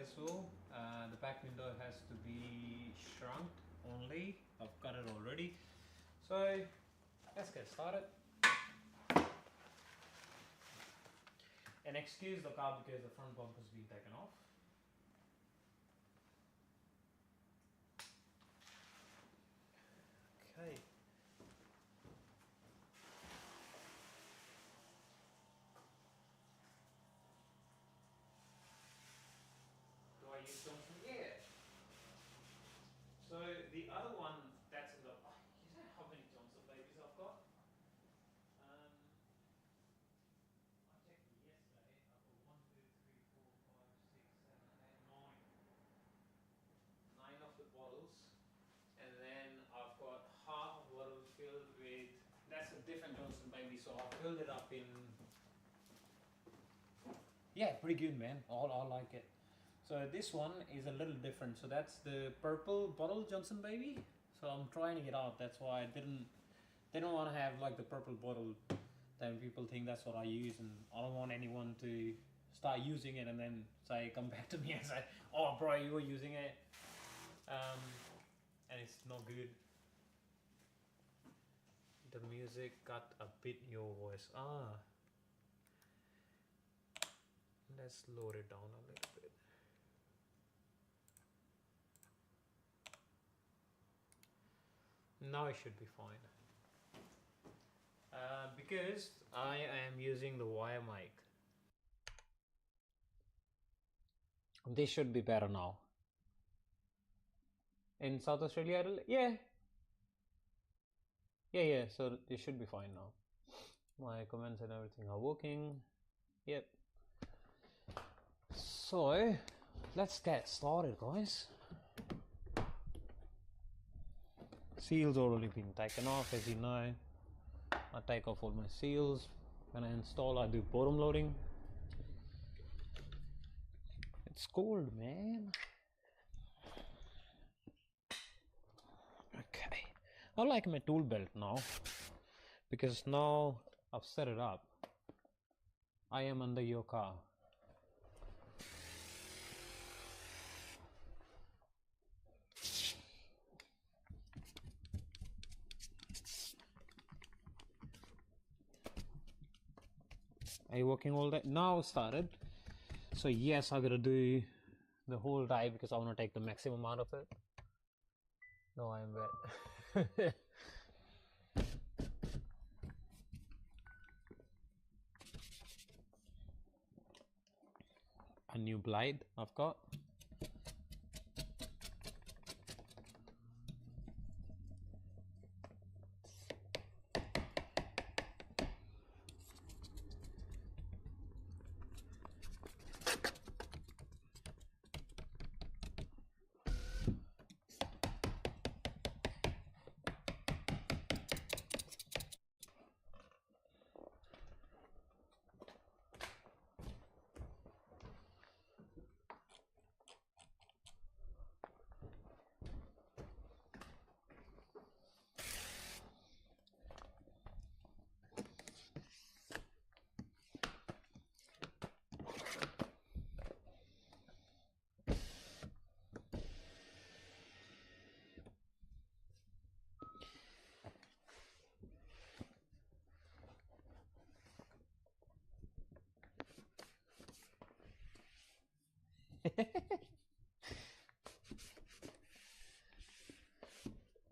as well. The back window has to be shrunk only. I've cut it already. So let's get started. And excuse the car because the front bumper's been taken off. Okay. Do I use Johnson? Yeah. So the other one that's in the, you know how many Johnson babies I've got? I checked yesterday. I've got 1, 2, 3, 4, 5, 6, 7, 8, 9 of the bottles, and then I've got half of the bottle filled with. That's a different Johnson baby, so I filled it up in. Yeah, pretty good, man. I like it. So this one is a little different. So that's the purple bottle Johnson baby. So I'm trying it out. That's why I didn't want to have like the purple bottle. Then people think that's what I use, and I don't want anyone to start using it and then say come back to me and say, "Oh, bro, you were using it," and it's not good. The music got a bit your voice. Let's lower it down a little bit. Now it should be fine. Because I am using the wire mic. This should be better now. In South Australia, yeah. So this should be fine now. My comments and everything are working. Yep. So let's get started, guys. Seals already been taken off, as you know. I take off all my seals. When I install, I do bottom loading. It's cold, man. Okay. I like my tool belt now, because now I've set it up. I am under your car. Are you working all day? Now started. So yes, I'm gonna do the whole ride because I want to take the maximum out of it. No, I'm wet. A new blade I've got.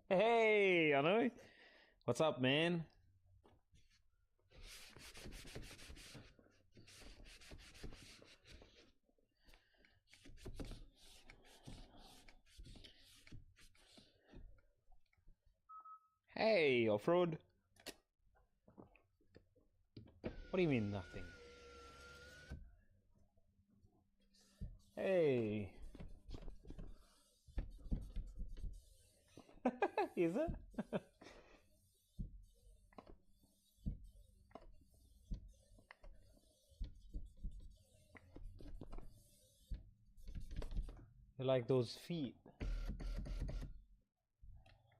Hey, I know. What's up, man? Hey, off-road. What do you mean nothing? Hey. Is it? You like those feet?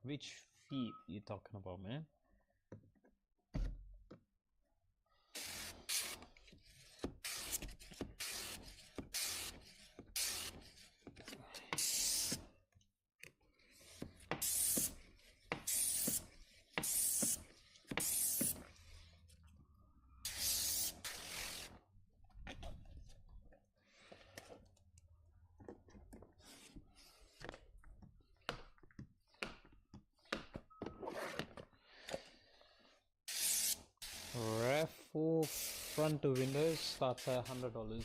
Which feet you talking about, man? front two windows starts at $100.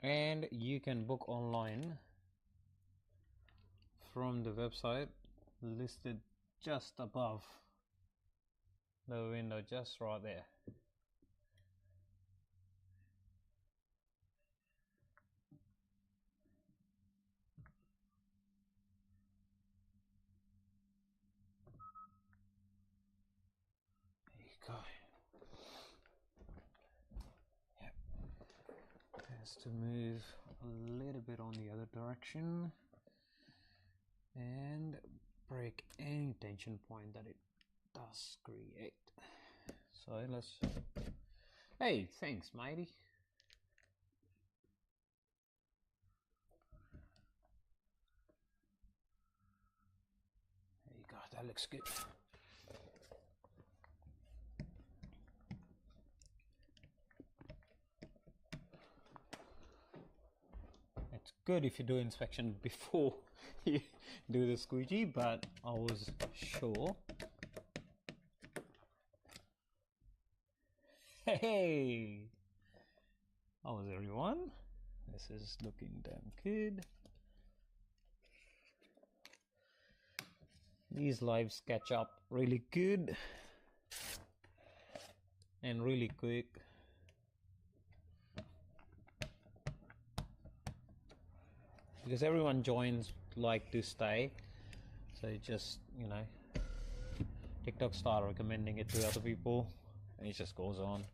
And you can book online from the website listed just above the window, just right there. There you go. Yep. Has to move a little bit on the other direction and break any tension point that it does create. So let's, hey, thanks matey. There you go, that looks good. It's good if you do inspection before you do the squeegee, but I was sure. Hey, how's everyone? This is looking damn good. These lives catch up really good and really quick. Because everyone joins like to stay, so you just, you know, TikTok start recommending it to other people and it just goes on.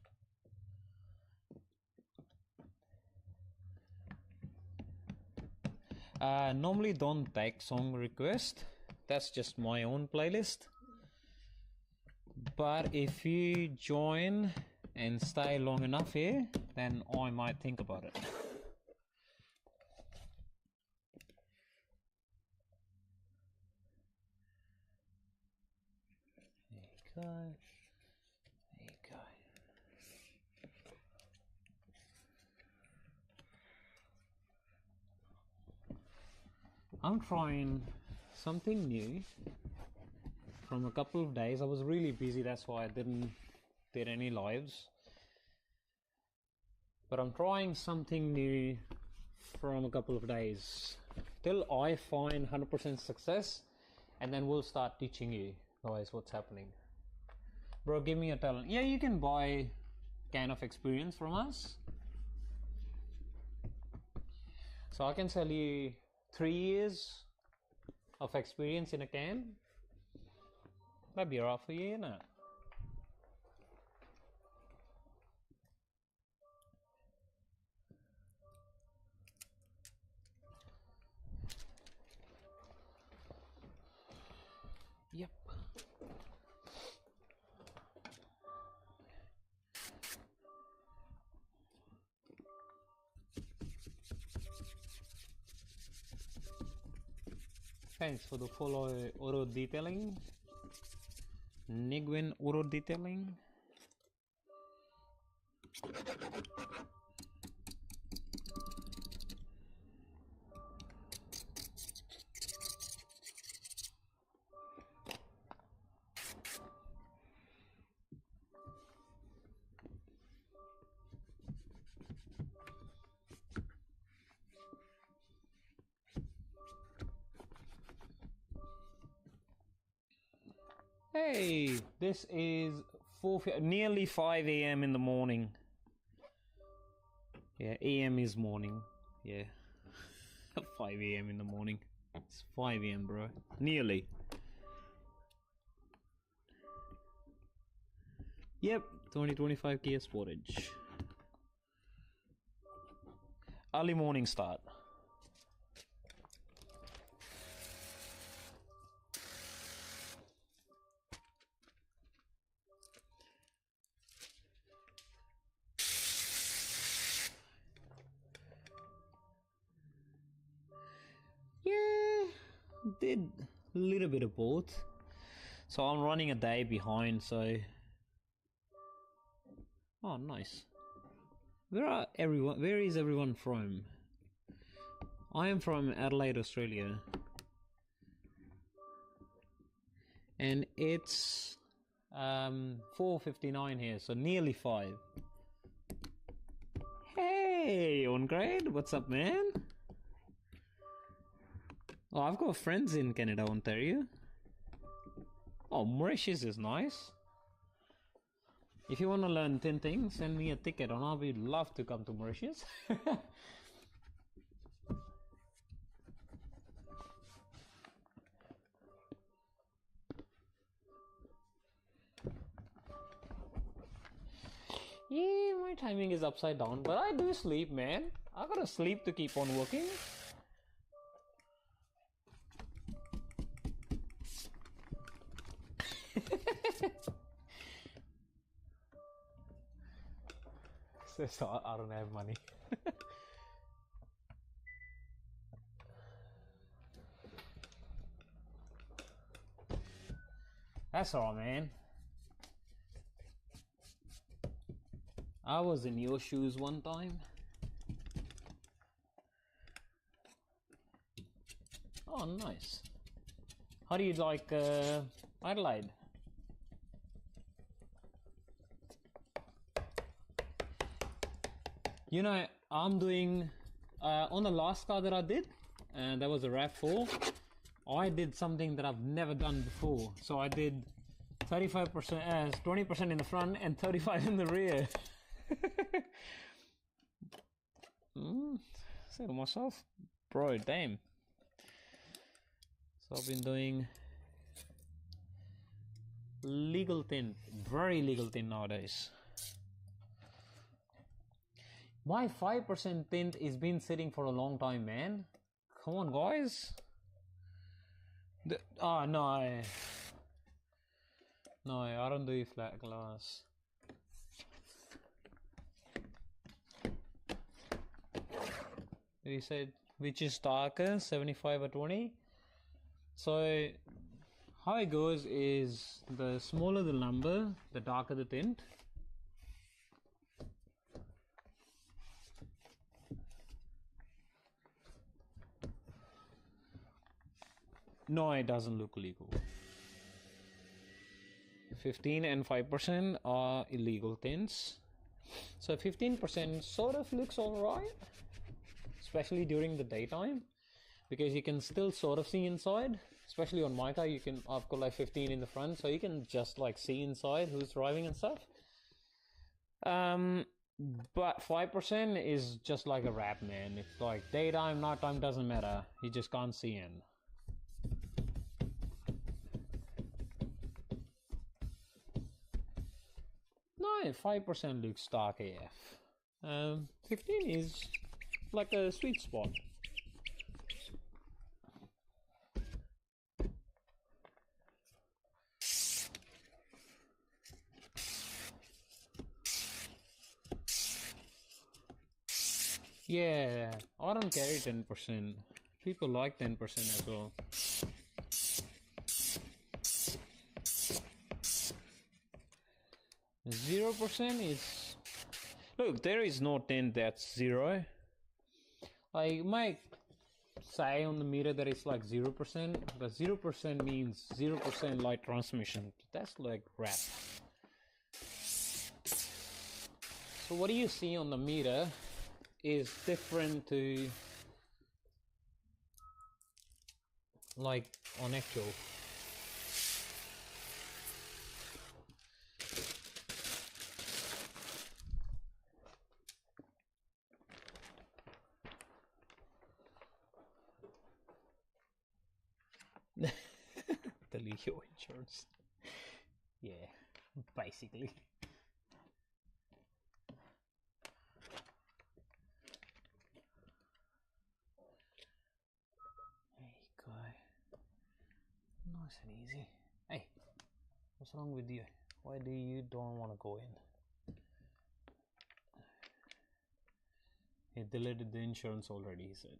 Normally don't take song request, that's just my own playlist, but if you join and stay long enough here, then I might think about it. There you go. I'm trying something new from a couple of days. I was really busy, that's why I didn't did any lives. But I'm trying something new from a couple of days till I find 100% success, and then we'll start teaching you guys what's happening. Bro, give me a talent. Yeah, you can buy can of experience from us. So I can sell you 3 years of experience in a can. That'd be rough for you, isn't it? Yep. Thanks for the follow, auto detailing. Nigwin auto detailing. Hey, this is nearly 5 a.m. in the morning. Yeah, AM is morning. Yeah, 5 a.m. in the morning. It's 5 a.m. bro. Nearly. Yep, 2025 Kia Sportage. Early morning start. did a little bit of both. So I'm running a day behind, so... Oh, nice. Where is everyone from? I am from Adelaide, Australia. And it's 4:59 here, so nearly 5. Hey, on grade, what's up, man? Oh, I've got friends in Canada, Ontario. Oh, Mauritius is nice. If you want to learn tinting, send me a ticket and I'll be love to come to Mauritius. Yeah, my timing is upside down, but I do sleep, man. I gotta sleep to keep on working. So I don't have money. That's all, man. I was in your shoes one time. Oh, nice. How do you like Adelaide? You know, I'm doing on the last car that I did, and that was a RAV4. I did something that I've never done before. So I did 35%, 20% in the front and 35 in the rear. Say to myself, bro, damn. So I've been doing legal tint, very legal tint nowadays. My 5% tint is been sitting for a long time, man. Come on, guys. No, I don't do flat glass. We said which is darker, 75 or 20. So how it goes is the smaller the number, the darker the tint. No, it doesn't look legal. 15 and 5% are illegal tints. So 15% sort of looks alright, especially during the daytime, because you can still sort of see inside. Especially on my car, I've got like 15 in the front, so you can just like see inside who's driving and stuff. But 5% is just like a wrap, man. It's like daytime, nighttime, doesn't matter. You just can't see in. No, 5% looks stark AF. 15 is like a sweet spot. Yeah, I don't carry 10%. People like 10% as well. Zero percent is... Look, there is no tint that's 0. I might say on the meter that it's like 0%, but 0% means 0% light transmission. That's like crap. So what do you see on the meter is different to like on actual. The Leo insurance. Yeah, basically. Hey, guy. Nice and easy. Hey, what's wrong with you? Why do you don't want to go in? He deleted the insurance already, he said.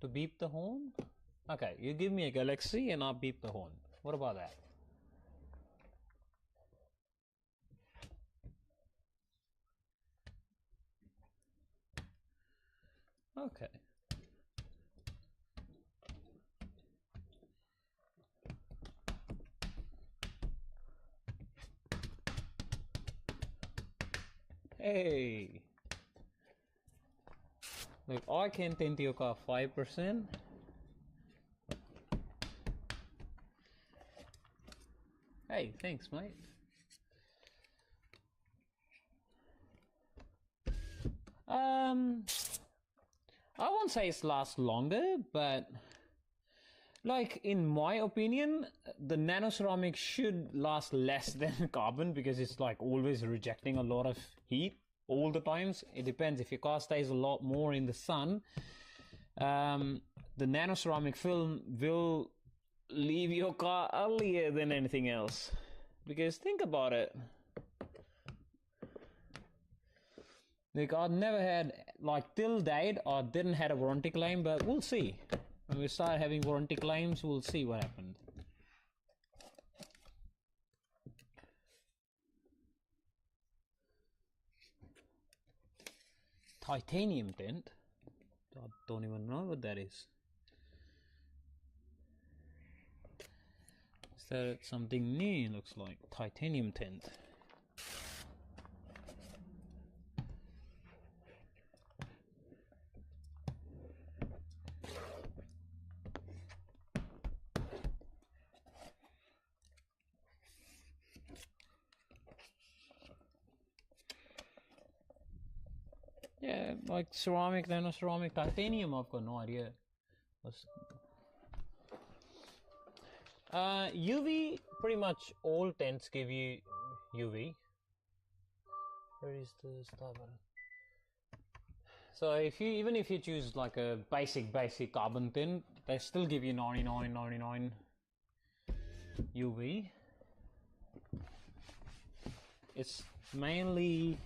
To beep the horn? Okay, you give me a galaxy and I'll beep the horn. What about that? Okay. Hey. Look, I can tint your car 5%. Hey, thanks, mate. I won't say it lasts longer, but like in my opinion, the nanoceramic should last less than carbon because it's like always rejecting a lot of heat all the times. It depends. If your car stays a lot more in the sun, the nanoceramic film will leave your car earlier than anything else. Because think about it. Like I never had, like till date, I didn't have a warranty claim, but we'll see. When we start having warranty claims, we'll see what happened. Titanium tint? I don't even know what that is. Is that something new? Looks like titanium tint. Yeah, like ceramic, nanoceramic, titanium, I've got no idea. UV, pretty much all tints give you UV. Where is the starter? So if you, even if you choose like a basic carbon tint, they still give you 99 UV. It's mainly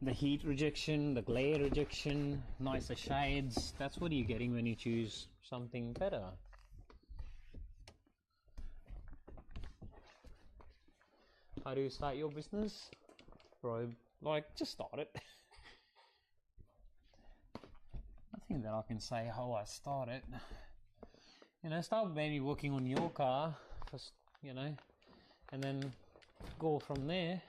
the heat rejection, the glare rejection, nicer shades. That's what you're getting when you choose something better. How do you start your business? Bro, like, just start it. Nothing that I can say how I started. You know, start maybe working on your car first, you know, and then go from there.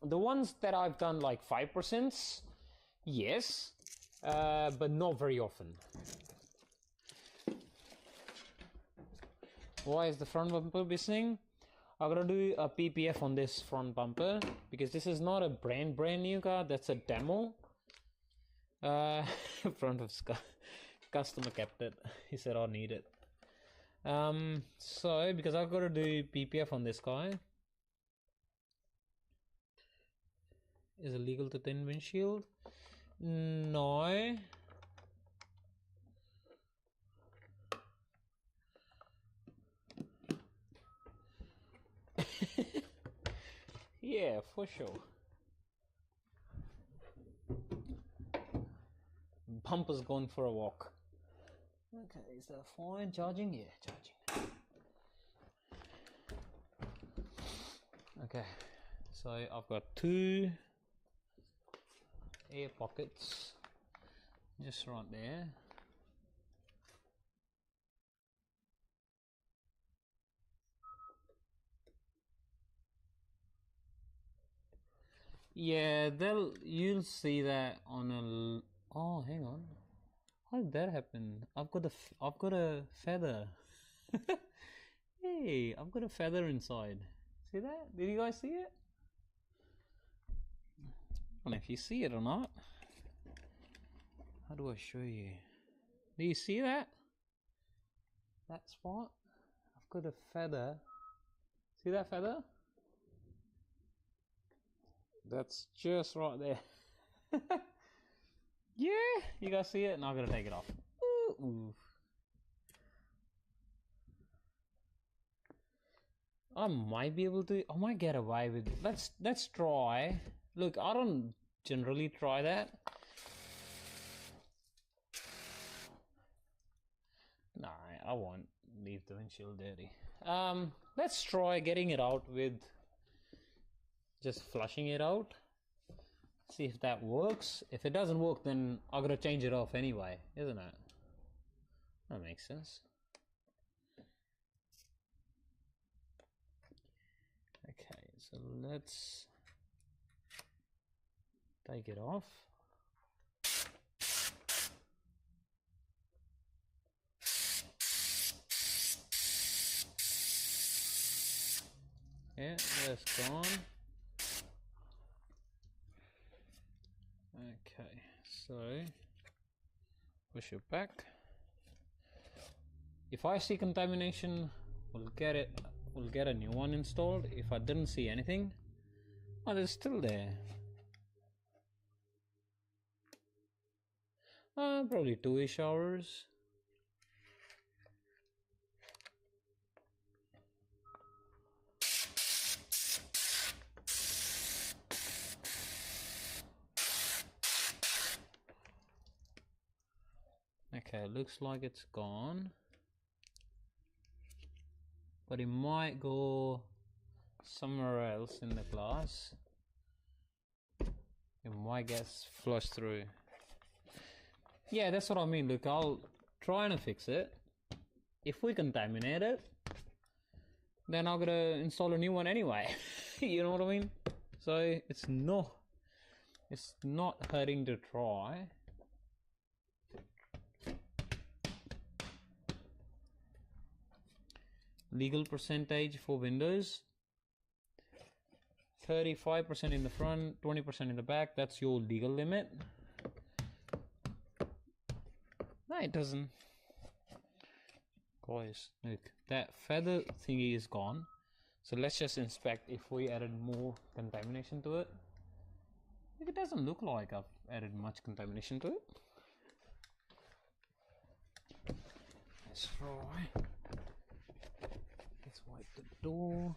The ones that I've done like 5%, yes, but not very often. Why is the front bumper missing? I'm gonna do a PPF on this front bumper because this is not a brand new car. That's a demo. Front of customer kept it. He said I need it. So because I've got to do PPF on this guy. Is it legal to thin windshield? No. Yeah, for sure. Bumper's gone for a walk. Okay, is that fine? Charging? Yeah, charging. Okay, so I've got 2 air pockets just right there. Yeah, you'll see that on a. Oh, hang on. How did that happen? I've got a feather. Hey, I've got a feather inside. See that? Did you guys see it? I don't know if you see it or not. How do I show you? Do you see that? That spot? I've got a feather. See that feather? That's just right there. Yeah, you guys see it? Now I'm gonna take it off. Ooh. I might be able to. I might get away with it. Let's try. Look, I don't generally try that. Nah, I won't leave the windshield dirty. Let's try getting it out with just flushing it out. See if that works. If it doesn't work, then I gotta change it off anyway, isn't it? That makes sense. Okay, so let's take it off. Yeah, that's gone. Okay, so push it back. If I see contamination, we'll get a new one installed. If I didn't see anything, oh, it's still there. Probably 2-ish hours. Okay, looks like it's gone. But it might go somewhere else in the glass. It might get flushed through. Yeah, that's what I mean. Look, I'll try and fix it. If we contaminate it, then I'm gonna install a new one anyway. You know what I mean? So it's not hurting to try. Legal percentage for windows: 35% in the front, 20% in the back. That's your legal limit. No, it doesn't. Guys, look, that feather thingy is gone. So let's just inspect if we added more contamination to it. It doesn't look like I've added much contamination to it. Let's try. Let's wipe the door.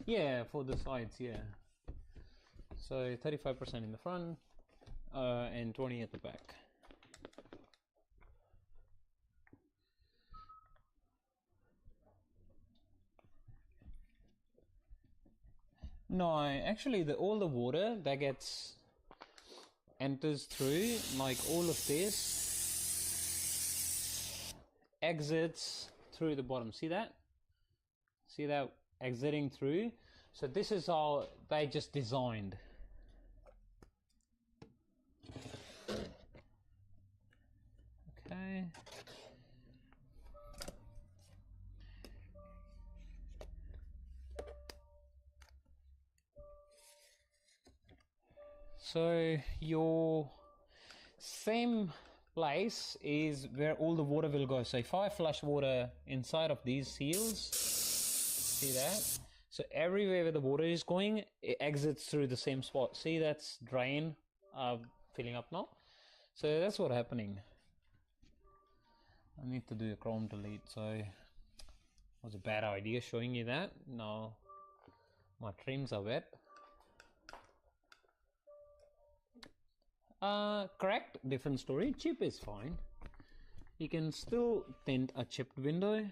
Yeah, for the sides, yeah. So 35% in the front and 20 at the back. No, actually all the water that enters through, like all of this, exits through the bottom. See that? See that exiting through? So this is how they just designed. Okay. So your same place is where all the water will go. So if I flush water inside of these seals, see that? So everywhere where the water is going, it exits through the same spot. See, that's drain filling up now. So that's what's happening. I need to do a chrome delete. So it was a bad idea showing you that. Now my trims are wet. Cracked, different story. Chip is fine. You can still tint a chipped window.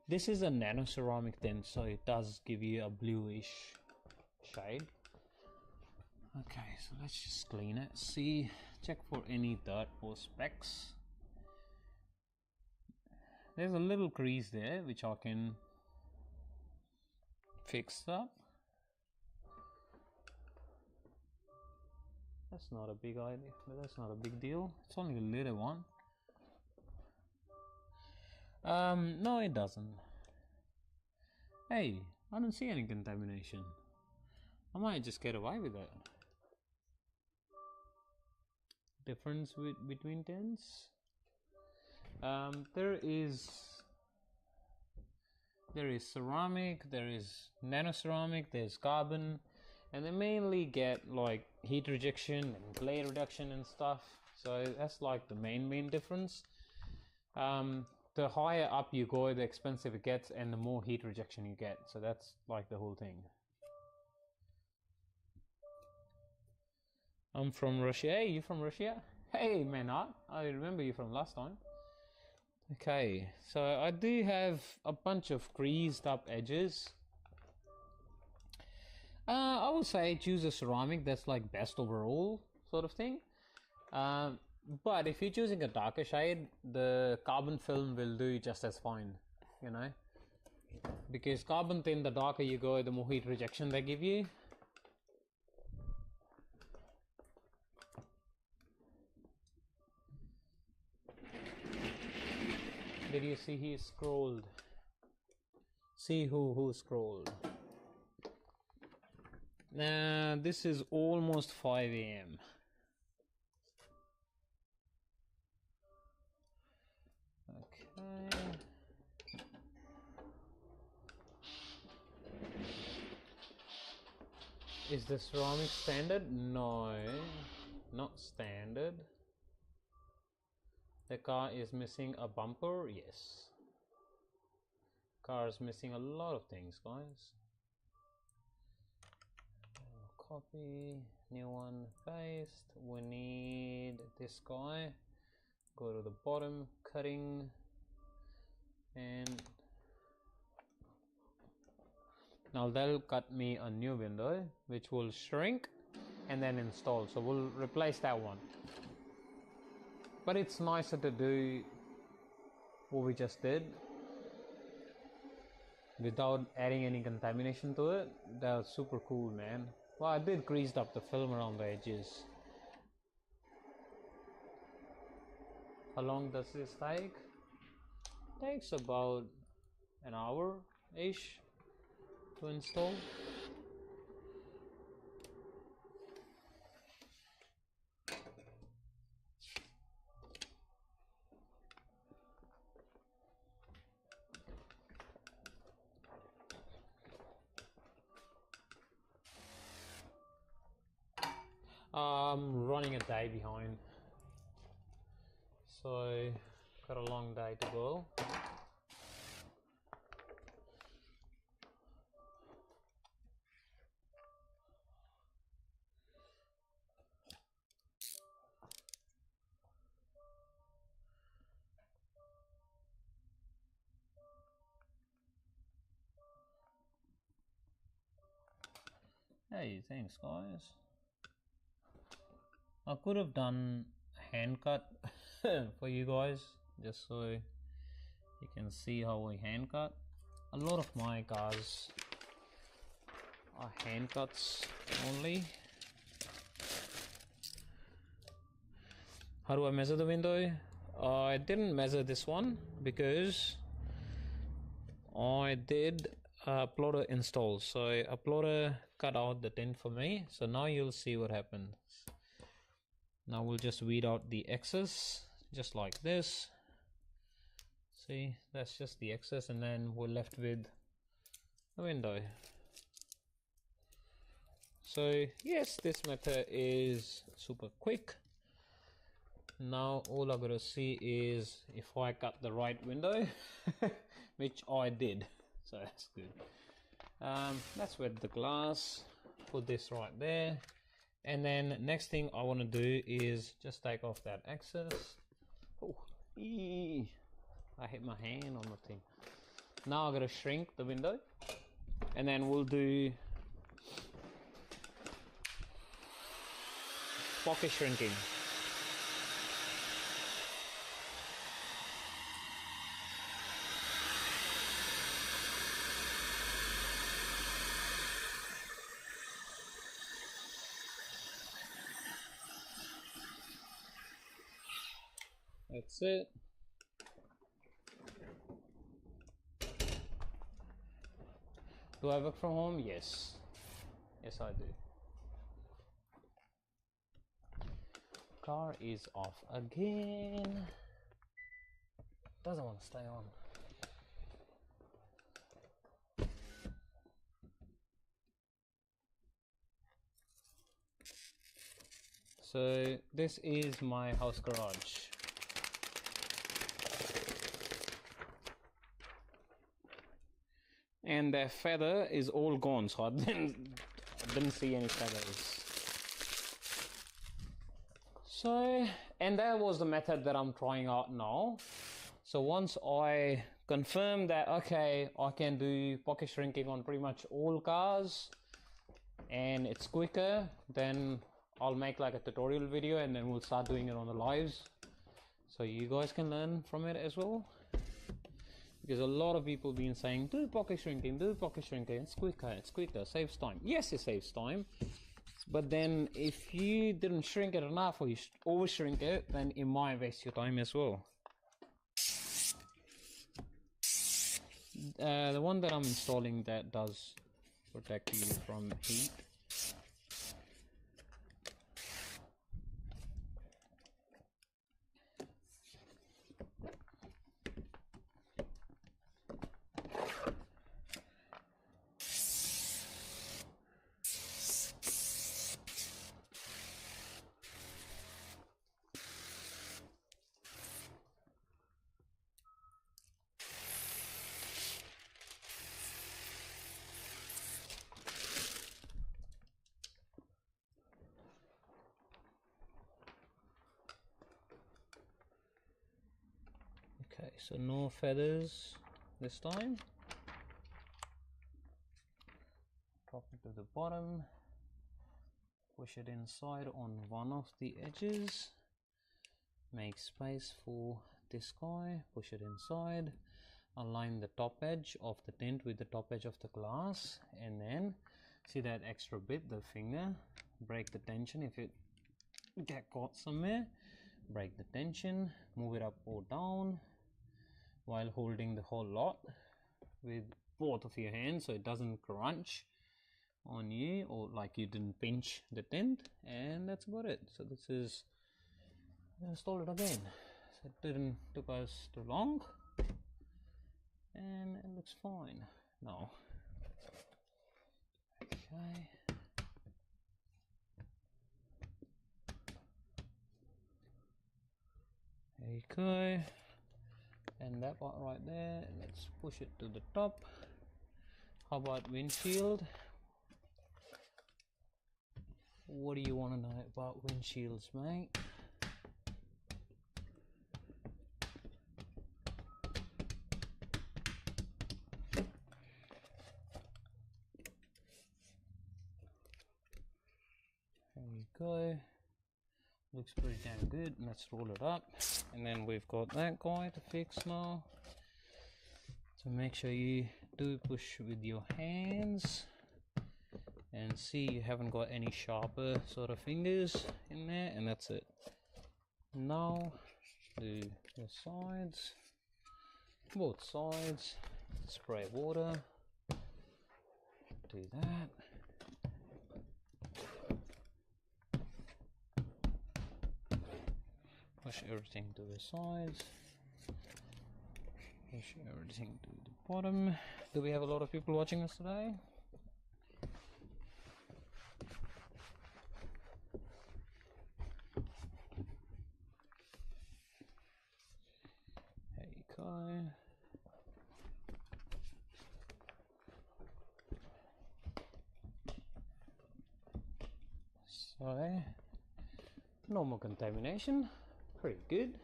This is a nano ceramic tint, so it does give you a bluish shade. Okay, so let's just clean it. See, check for any dirt or specks. There's a little crease there which I can fix up. That's not a big idea, but that's not a big deal. It's only a little one. No, it doesn't. Hey, I don't see any contamination. I might just get away with it. Difference between tints? There's there is ceramic, there is nano ceramic, there's carbon, and they mainly get like heat rejection and glare reduction and stuff. So that's like the main difference. The higher up you go, the expensive it gets and the more heat rejection you get. So that's like the whole thing. I'm from Russia. Hey, you from Russia? Hey, Manat, I remember you from last time. Okay, so I do have a bunch of greased up edges. I would say choose a ceramic that's like best overall sort of thing. But if you're choosing a darker shade, the carbon film will do just as fine, you know, because carbon thin, the darker you go, the more heat rejection they give you. Did you see he scrolled? See who scrolled? Now this is almost 5 AM. Okay. Is the ceramic standard? No, not standard. The car is missing a bumper. Yes. Car is missing a lot of things, guys. Copy, new one paste. We need this guy. Go to the bottom, cutting, and now they'll cut me a new window which will shrink and then install. So we'll replace that one. But it's nicer to do what we just did without adding any contamination to it. That was super cool, man. Well, I did greased up the film around the edges. How long does this take? Takes about an hour-ish to install. I'm running a day behind, so got a long day to go. Hey, thanks guys. I could have done hand cut for you guys, just so you can see how we hand cut. A lot of my cars are hand cuts only. How do I measure the window? I didn't measure this one because I did plotter install. So a plotter cut out the tint for me. So now you'll see what happens. Now we'll just weed out the excess, just like this. See, that's just the excess, and then we're left with a window. So yes, this method is super quick. Now all I gotta see is if I cut the right window, which I did, so that's good. Let's wet the glass, put this right there. And then next thing I want to do is just take off that excess. Oh, I hit my hand on the thing. Now I'm gonna shrink the window, and then we'll do pocket shrinking. That's it. Do I work from home? Yes. Yes, I do. Car is off again. Doesn't want to stay on. So this is my house garage. And the feather is all gone, so I didn't see any feathers. So, and that was the method that I'm trying out now. So once I confirm that, okay, I can do pocket shrinking on pretty much all cars and it's quicker, then I'll make like a tutorial video and then we'll start doing it on the lives. So you guys can learn from it as well. Because a lot of people been saying, do pocket shrinking, it's quicker, saves time. Yes, it saves time. But then if you didn't shrink it enough or you over shrink it, then it might waste your time as well. The one that I'm installing that does protect you from heat. Okay, so no feathers this time. Drop it to the bottom, push it inside on one of the edges, make space for this guy, push it inside, align the top edge of the tint with the top edge of the glass, and then see that extra bit, the finger, break the tension if it get caught somewhere, break the tension, move it up or down while holding the whole lot with both of your hands so it doesn't crunch on you or like you didn't pinch the tint, and that's about it. So this is, install it again, so it didn't took us too long and it looks fine now. Okay, there you go. And that part right there, let's push it to the top. How about windshield? What do you want to know about windshields, mate? There you go. Looks pretty damn good. Let's roll it up, and then we've got that guy to fix now. So make sure you do push with your hands and see you haven't got any sharper sort of fingers in there, and that's it. Now do the sides, both sides, spray water, do that. Push everything to the sides, push everything to the bottom. Do we have a lot of people watching us today? There you go. So, normal contamination. Pretty good.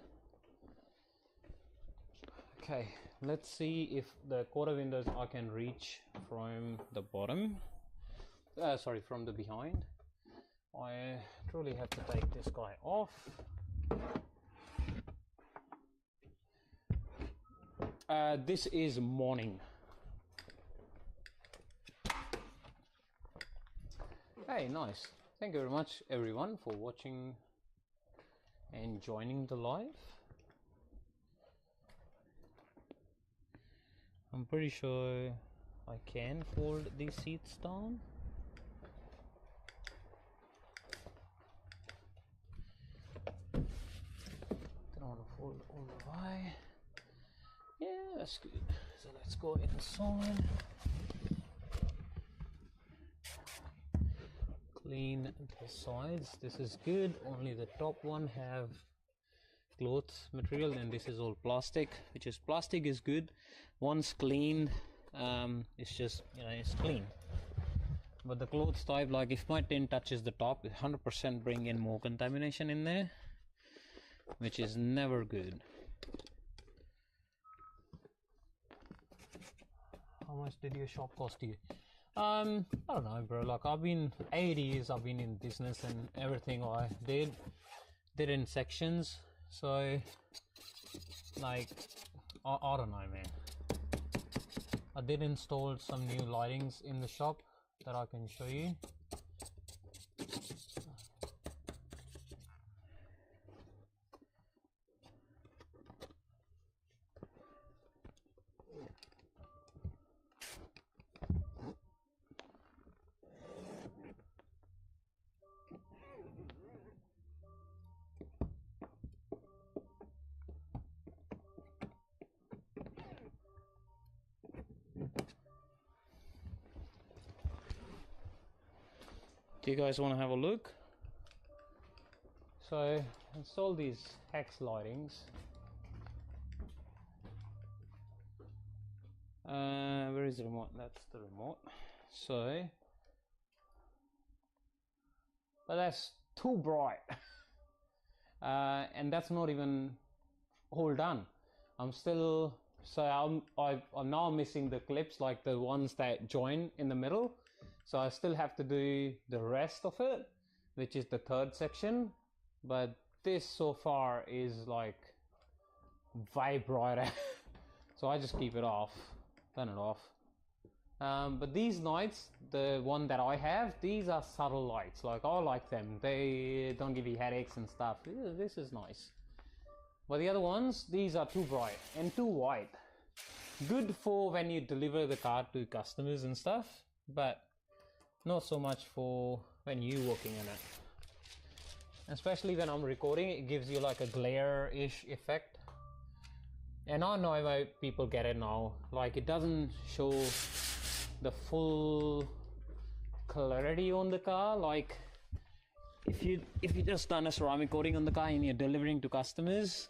Okay, let's see if the quarter windows I can reach from the bottom. Sorry, from the behind. I truly have to take this guy off. This is morning. Hey, nice. Thank you very much, everyone, for watching and joining the live. I'm pretty sure I can fold these seats down. Don't want to fold all the way. Yeah, that's good. So let's go inside. clean the sides. This is good. Only the top one have cloth material, and this is all plastic, which is plastic is good. Once cleaned, it's just, you know, it's clean. But the clothes type, like if my tin touches the top, 100% bring in more contamination in there, which is never good. How much did your shop cost you? I don't know, bro. Like, I've been 8 years I've been in business, and everything I did in sections. So like, I don't know, man. I did install some new lightings in the shop that I can show you. Do you guys want to have a look? So install these hex lightings. Where is the remote? That's the remote. So, but that's too bright. And that's not even all done. I'm still, so I'm now missing the clips, like the ones that join in the middle. So I still have to do the rest of it, which is the third section. But this so far is like way brighter. So I just keep it off, turn it off. But these lights, the one that I have, these are subtle lights. Like, I like them. They don't give you headaches and stuff. This is nice. But the other ones, these are too bright and too white. Good for when you deliver the car to customers and stuff, but not so much for when you're working in it. Especially when I'm recording, it gives you like a glare-ish effect. And I know why people get it now. Like, it doesn't show the full clarity on the car. Like, if you just done a ceramic coating on the car and you're delivering to customers,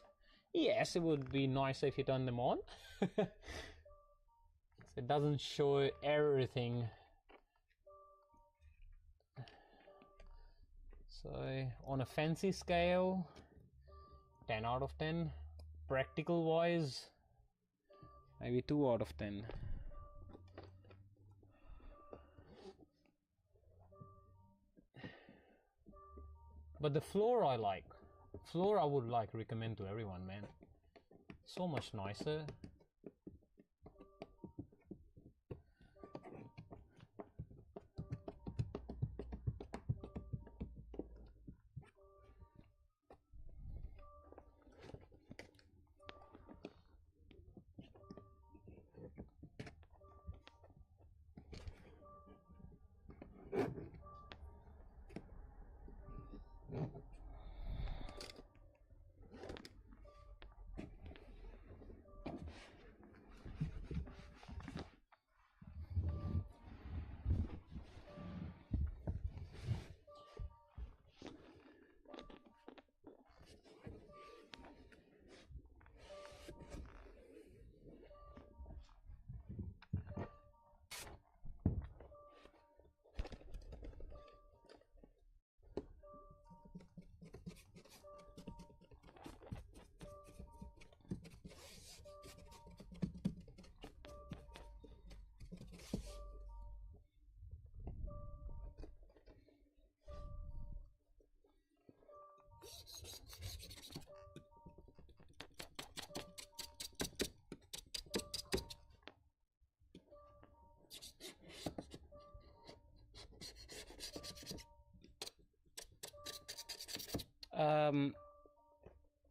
yes, it would be nice if you turn them on. It doesn't show everything. So on a fancy scale, 10 out of 10. Practical wise, maybe 2 out of 10. But the floor I like. Floor I would like recommend to everyone, man. So much nicer.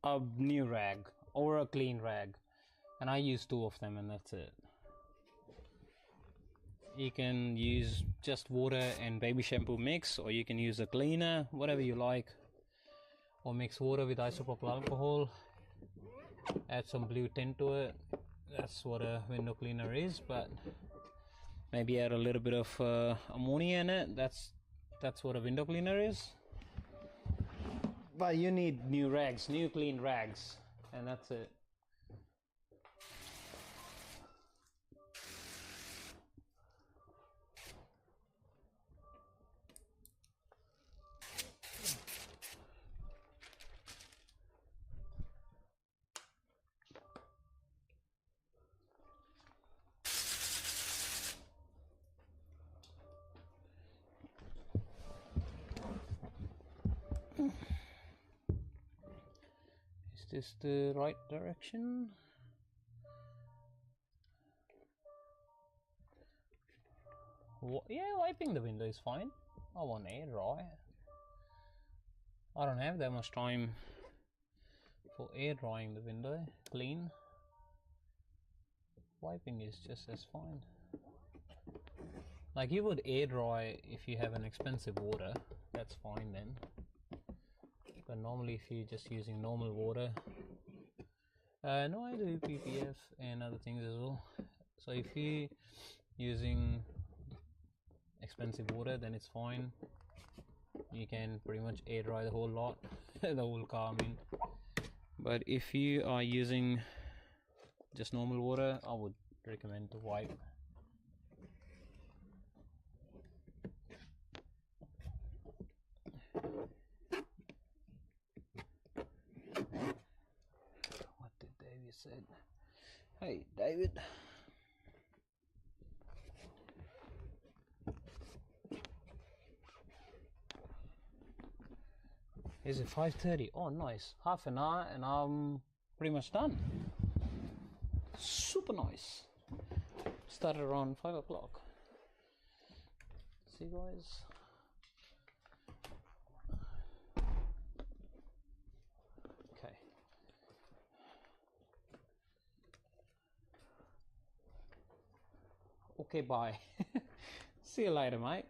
A new rag or a clean rag, and I use 2 of them, and that's it. You can use just water and baby shampoo mix, or you can use a cleaner, whatever you like, or mix water with isopropyl alcohol, add some blue tint to it. That's what a window cleaner is, but maybe add a little bit of ammonia in it. That's That's what a window cleaner is. But you need new rags, new clean rags, and that's it. Is this the right direction? Yeah, wiping the window is fine. I want air dry. I don't have that much time for air drying the window clean. Wiping is just as fine. Like, you would air dry if you have an expensive water, that's fine then. But normally if you're just using normal water, no, I do PPF and other things as well. So if you're using expensive water, then it's fine. You can pretty much air dry the whole lot, the whole car, I mean. But if you are using just normal water, I would recommend to wipe. What did David said? Hey, David. Is it 5:30? Oh, nice. Half an hour and I'm pretty much done. Super nice. Started around 5 o'clock. See, guys? Okay. Okay, bye. See you later, mate.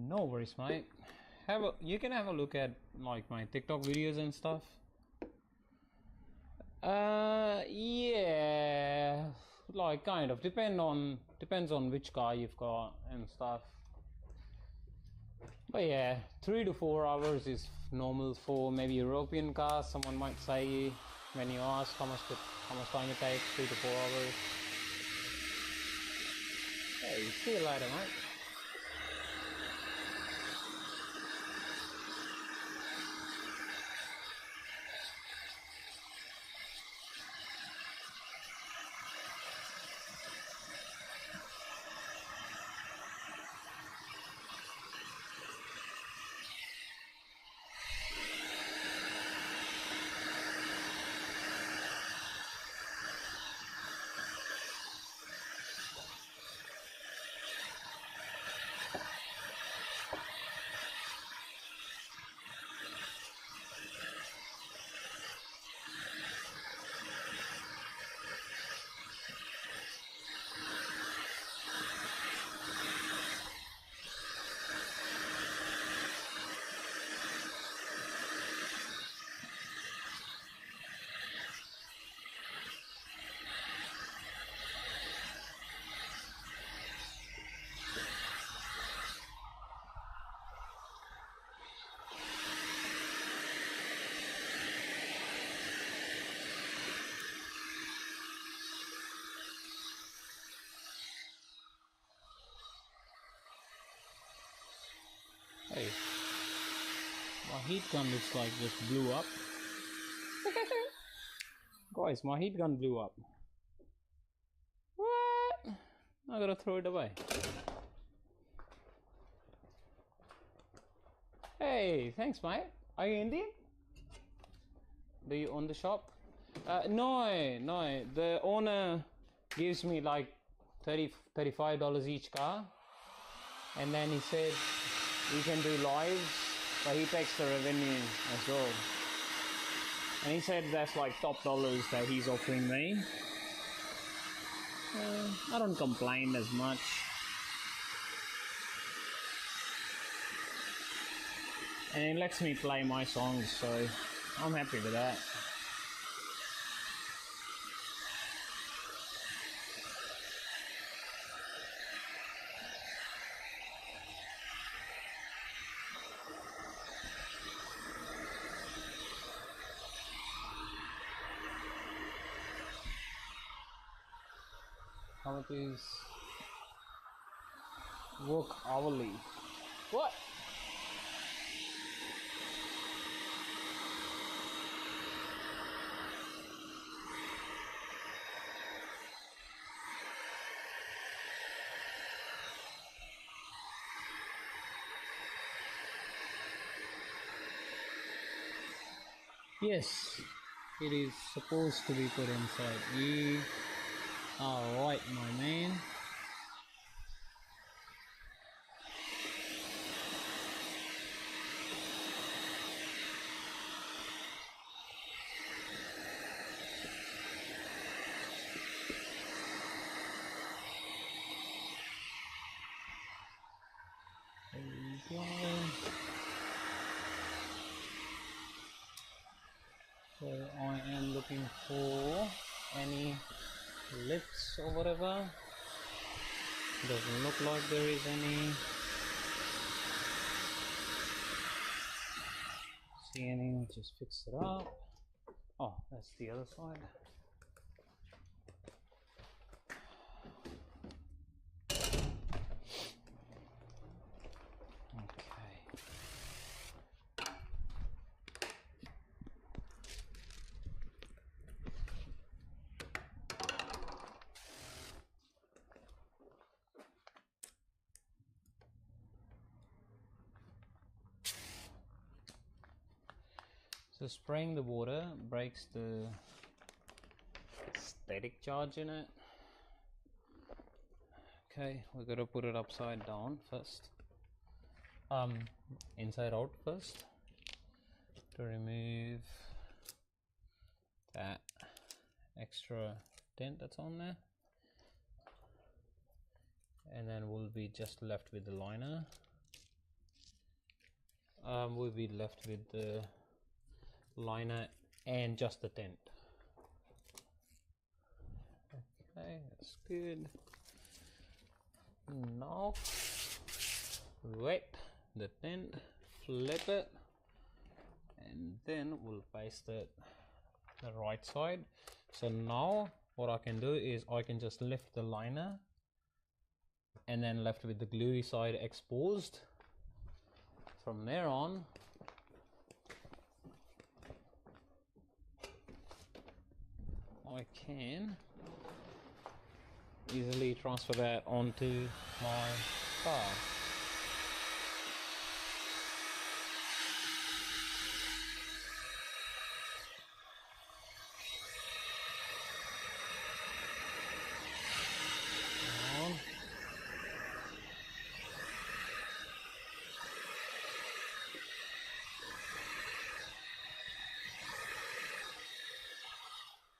No worries, mate. You can have a look at like my TikTok videos and stuff. Yeah, like kind of depends on which car you've got and stuff. But yeah, 3 to 4 hours is normal for maybe European cars. Someone might say when you ask how much time it takes, 3 to 4 hours. Hey, see you later, mate. Hey, my heat gun looks like just blew up. Guys, my heat gun blew up. What? I gotta throw it away. Hey, thanks, mate. Are you Indian? Do you own the shop? No. The owner gives me like $35 each car, and then he said we can do lives, but he takes the revenue as well. And he said that's like top dollars that he's offering me. I don't complain as much. And it lets me play my songs, so I'm happy with that. How it is work hourly. What? Yes, it is supposed to be put inside. You are right, my man. There you go. So I am looking for any lips or whatever. Doesn't look like there is any. See any? Just fix it up. Oh, that's the other side. So spraying the water breaks the static charge in it. Okay, we're gonna put it upside down first. Inside out first to remove that extra tint that's on there. And then we'll be just left with the liner. We'll be left with the liner and just the tint. Okay, that's good. Now wet the tint, flip it, and then we'll paste it the right side. So now what I can do is I can just lift the liner and then left with the gluey side exposed. From there on, I can easily transfer that onto my car.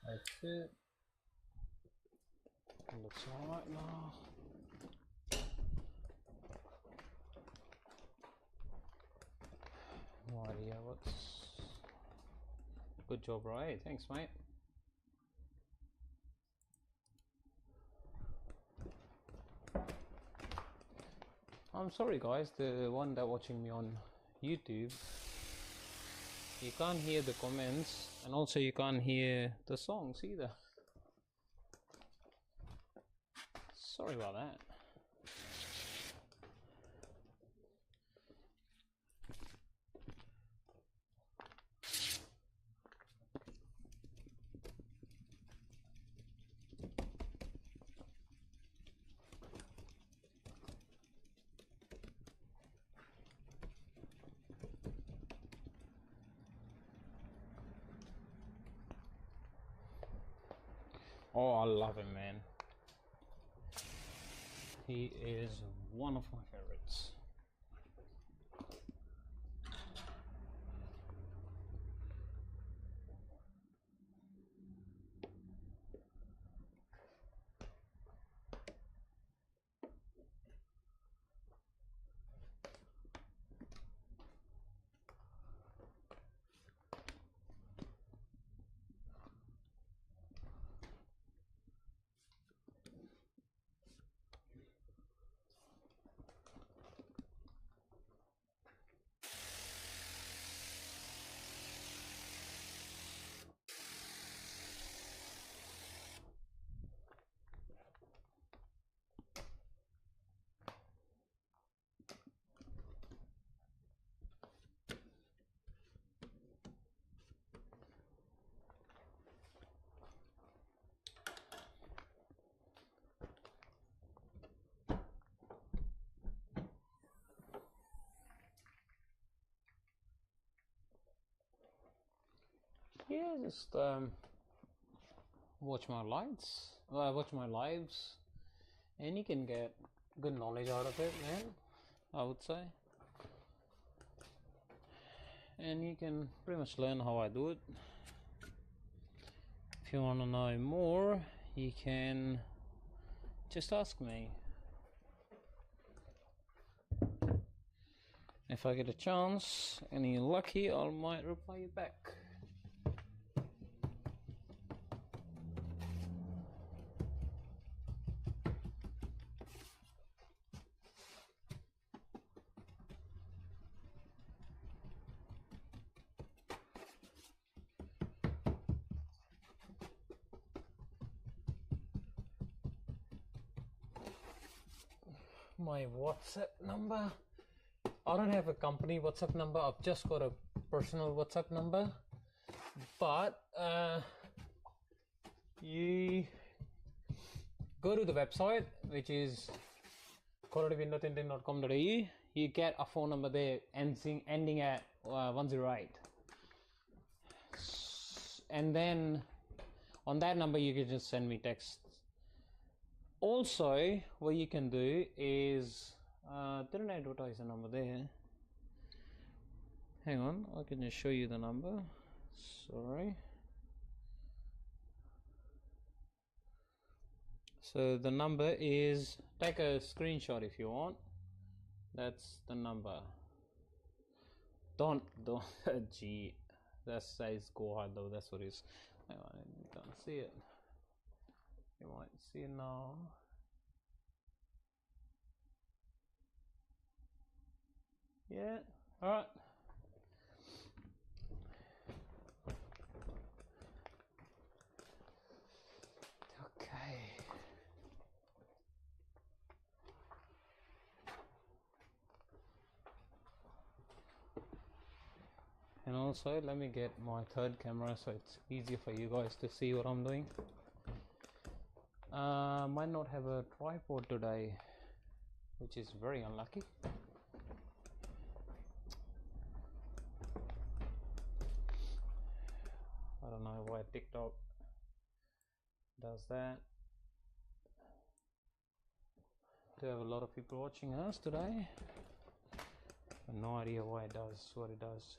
That's it. Looks alright now. Rightio, what's good job, right? Thanks, mate. I'm sorry guys, the one that watching me on YouTube, you can't hear the comments and also you can't hear the songs either. Sorry about that. Oh, I love him, man. He is one of my favorites. Yeah, just watch my watch my lives, and you can get good knowledge out of it, man, I would say. And you can pretty much learn how I do it. If you want to know more, you can just ask me. If I get a chance and you're lucky, I might reply you back. My WhatsApp number, I don't have a company WhatsApp number, I've just got a personal WhatsApp number, but you go to the website, which is tinting.com.au. You get a phone number there ending at 108, and then on that number you can just send me text. Also, what you can do is, didn't advertise the number there. Hang on, I can just show you the number. Sorry. So the number is, take a screenshot if you want. That's the number. Don't gee, that says go hard though, that's what it is. Hang on, you can't see it. You might see it now. Yeah, alright. Okay. And also, let me get my third camera so it's easier for you guys to see what I'm doing. Might not have a tripod today, which is very unlucky. I don't know why TikTok does that. Do have a lot of people watching us today. I have no idea why it does what it does.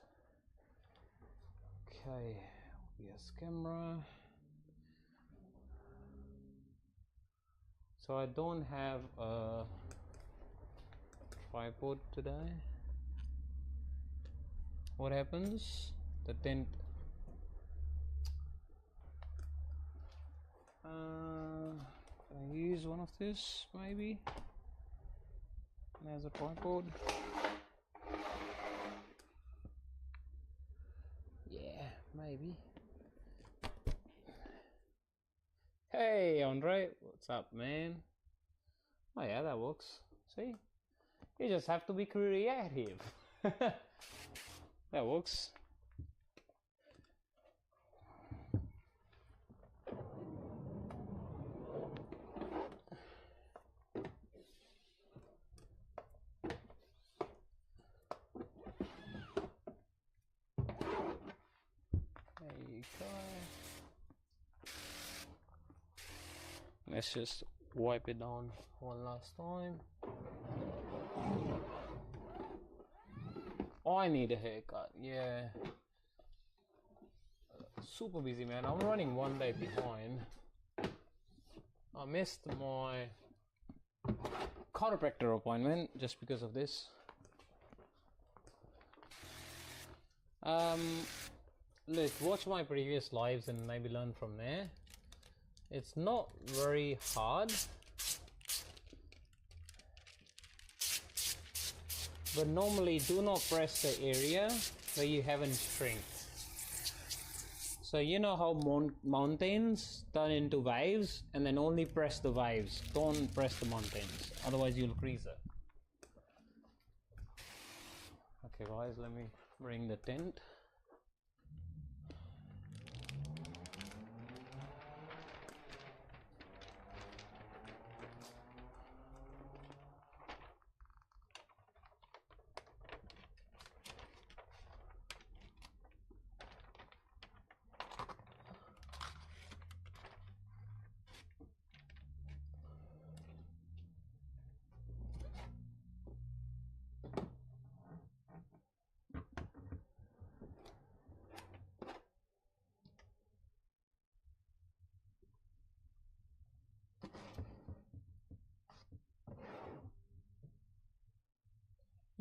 Okay, yes, camera. So I don't have a tripod today. What happens? The Tint. Can I use one of this maybe as a tripod? Yeah, maybe. Hey Andre, what's up, man? Oh yeah, that works. See, you just have to be creative. That works. There you go. Let's just wipe it down one last time. I need a haircut, yeah. Super busy, man. I'm running one day behind. I missed my chiropractor appointment just because of this. Look, watch my previous lives and maybe learn from there. It's not very hard, but normally do not press the area where you haven't shrinked. So you know how mountains turn into waves, and then only press the waves, don't press the mountains, otherwise you'll crease it. Okay guys, let me bring the tint.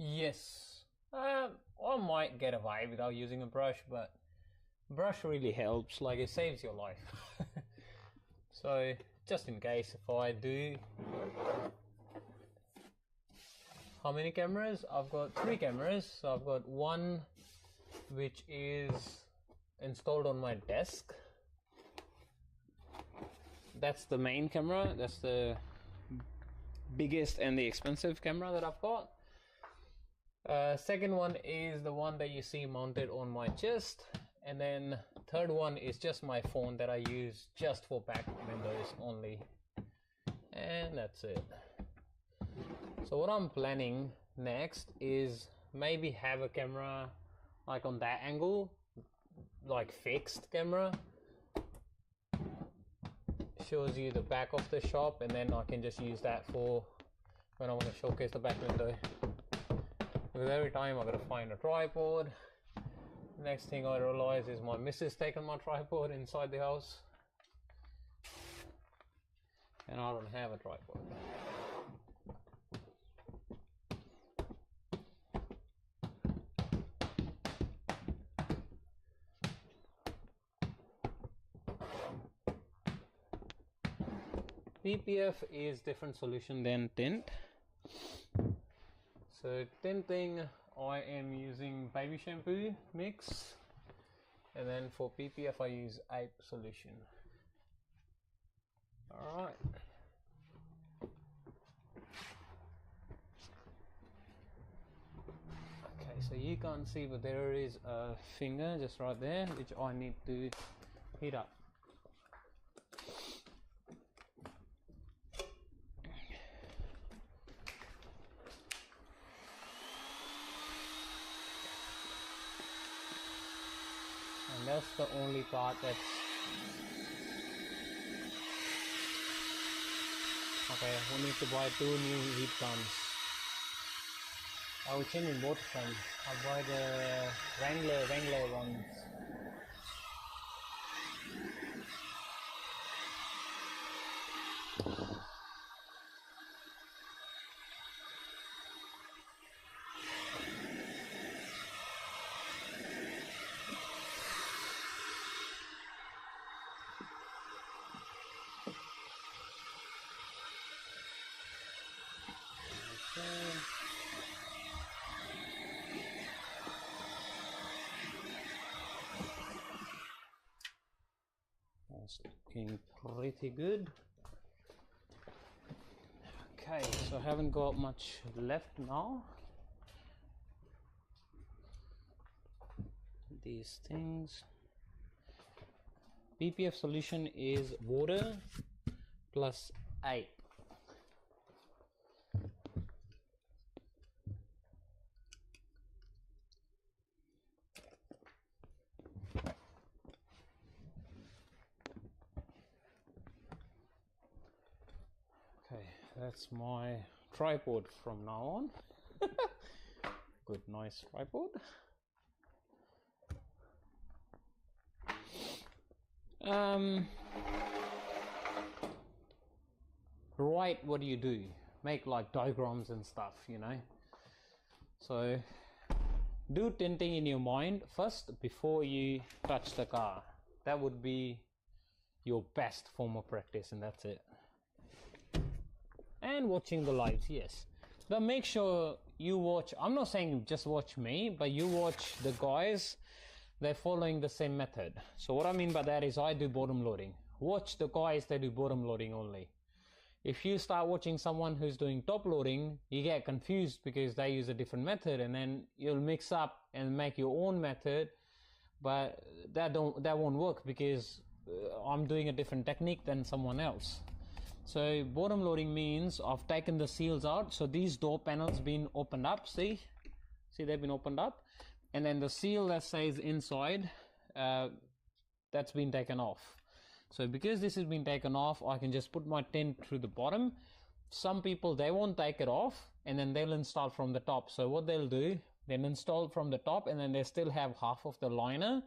Yes, I might get away without using a brush, but brush really helps, like it saves your life. So just in case if I do. How many cameras? I've got 3 cameras. So I've got one which is installed on my desk. That's the main camera. That's the biggest and the expensive camera that I've got. Second one is the one that you see mounted on my chest, and then third one is just my phone that I use just for back windows only, and that's it. So what I'm planning next is maybe have a camera like on that angle, like fixed camera, shows you the back of the shop, and then I can just use that for when I want to showcase the back window. Because every time I gotta find a tripod. Next thing I realize is my missus taken my tripod inside the house, and I don't have a tripod. PPF is different solution than Tint. So tinting, I am using baby shampoo mix, and then for PPF I use ape solution. Alright. Okay, so you can't see, but there is a finger just right there which I need to heat up. And that's the only part that's okay. We need to buy 2 new heat guns. I will change in both of them. I'll buy the Wrangler ones. That's looking pretty good. Okay, so I haven't got much left now. These things. PPF solution is water plus ape. Okay, that's my tripod from now on. Good, nice tripod. Right, what do you do? Make like diagrams and stuff, you know. So do tinting in your mind first before you touch the car. That would be your best form of practice, and that's it. And watching the lives, yes, but make sure you watch. I'm not saying just watch me, but you watch the guys. They're following the same method. So what I mean by that is I do bottom loading. Watch the guys that do bottom loading only. If you start watching someone who's doing top loading, you get confused because they use a different method, and then you'll mix up and make your own method, but that won't work because I'm doing a different technique than someone else. So bottom loading means I've taken the seals out. So these door panels been opened up. See they've been opened up, and then the seal that stays inside, that's been taken off. So because this has been taken off, I can just put my tint through the bottom. Some people, they won't take it off, and then they'll install from the top. So what they'll do, they'll install from the top, and then they still have half of the liner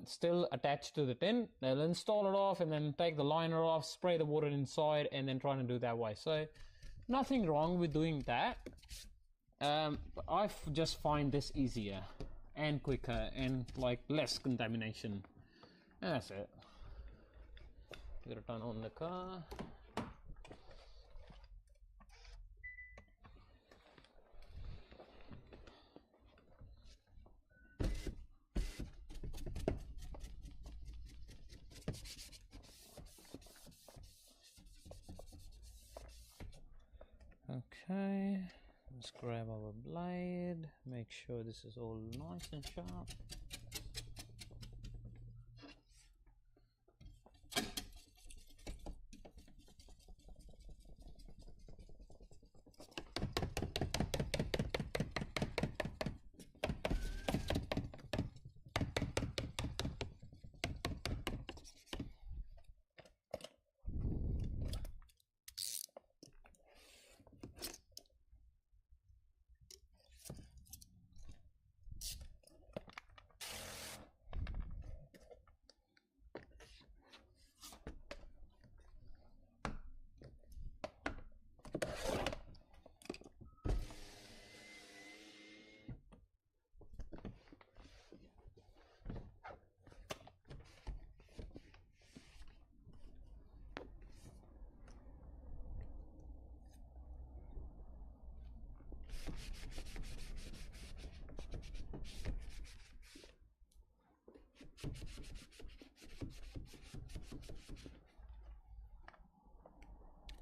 still attached to the tint. They'll install it off and then take the liner off, spray the water inside, and then try to do that way. So nothing wrong with doing that, I just find this easier and quicker and like less contamination. And that's it. Gotta turn on the car. Okay, let's grab our blade, make sure this is all nice and sharp.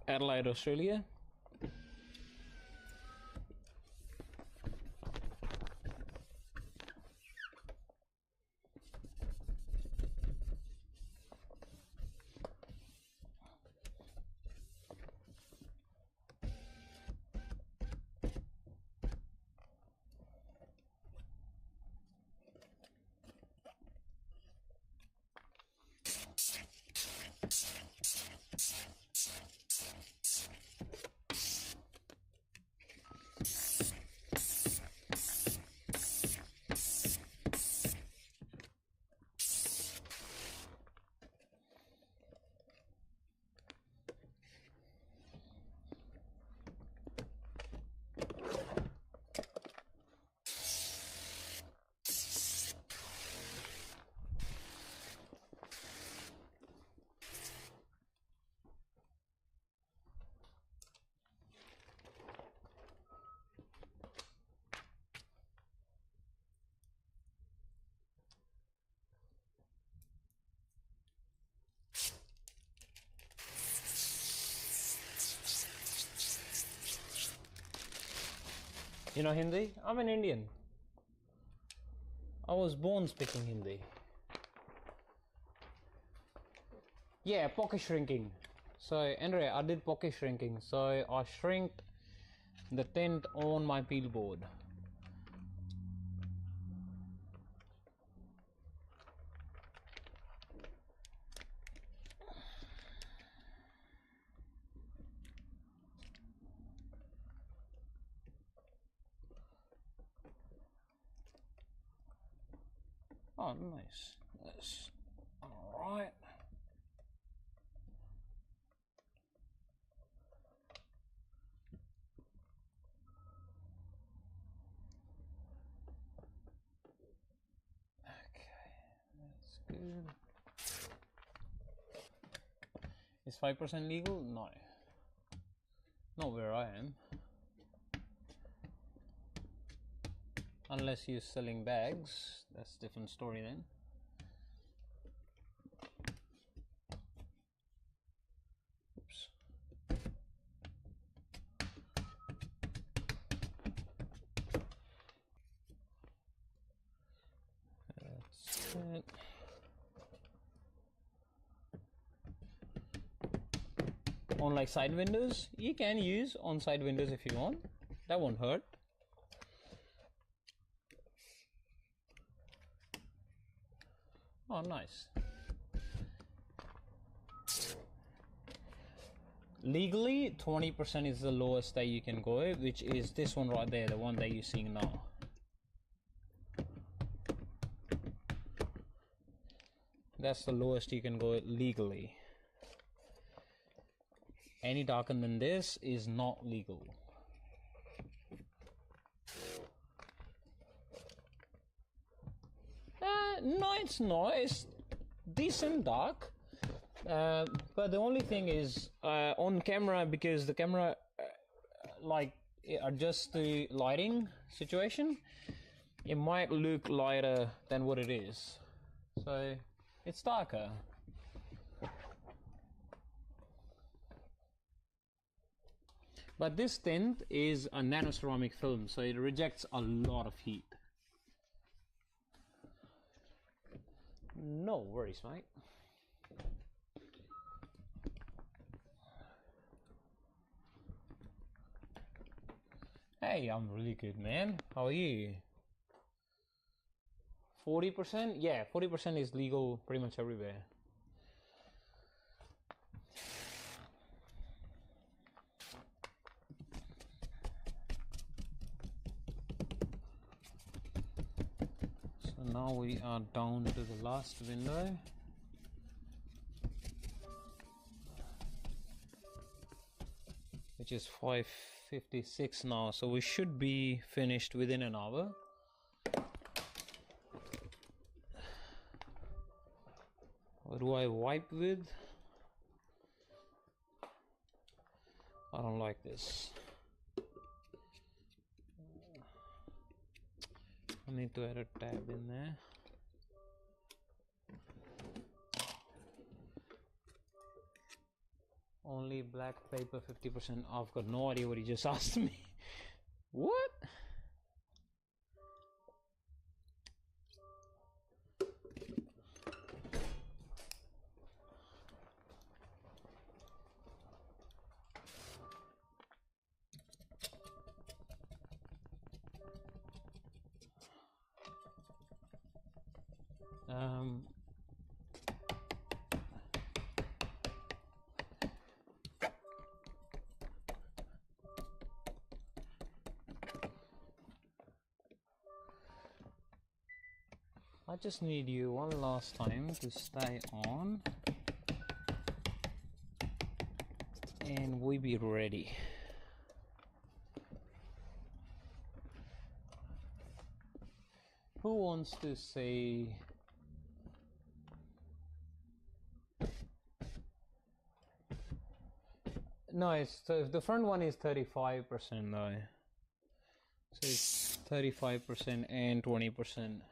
Adelaide, Australia. You know Hindi? I'm an Indian. I was born speaking Hindi. Yeah, pocket shrinking. So, Andre, I did pocket shrinking. So, I shrinked the tint on my peel board. Oh, nice. That's all right. Okay, that's good. Is 5% legal? No. Not where I am. Unless you're selling bags, that's a different story then. Oops. That's it. On like side windows, you can use on side windows if you want. That won't hurt. Oh, nice. Legally, 20% is the lowest that you can go, which is this one right there, the one that you're seeing now. That's the lowest you can go legally. Any darker than this is not legal. No, it's not. It's decent dark. But the only thing is on camera, because the camera like adjusts the lighting situation, it might look lighter than what it is. So it's darker. But this tint is a nanoceramic film, so it rejects a lot of heat. No worries, mate. Hey, I'm really good, man. How are you? 40%? Yeah, 40% is legal pretty much everywhere. So now we are down to the last window. Which is 5:56 now, so we should be finished within an hour. What do I wipe with? I don't like this. I need to add a tab in there. Only black paper 50% off. Got no idea what he just asked me. What? I just need you one last time to stay on and we be ready. Who wants to say no? It's the front one is 35% though, so it's 35% and 20%.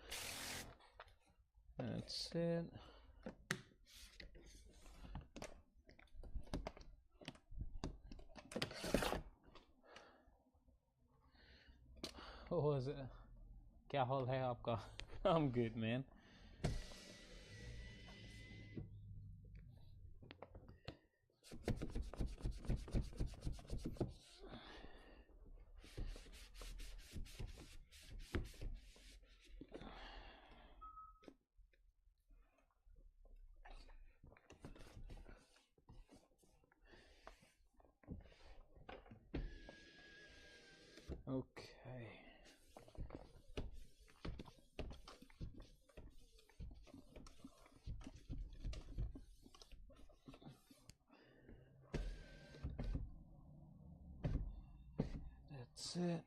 That's it. What was it? क्या हाल है आपका? I'm good, man. Okay. That's it.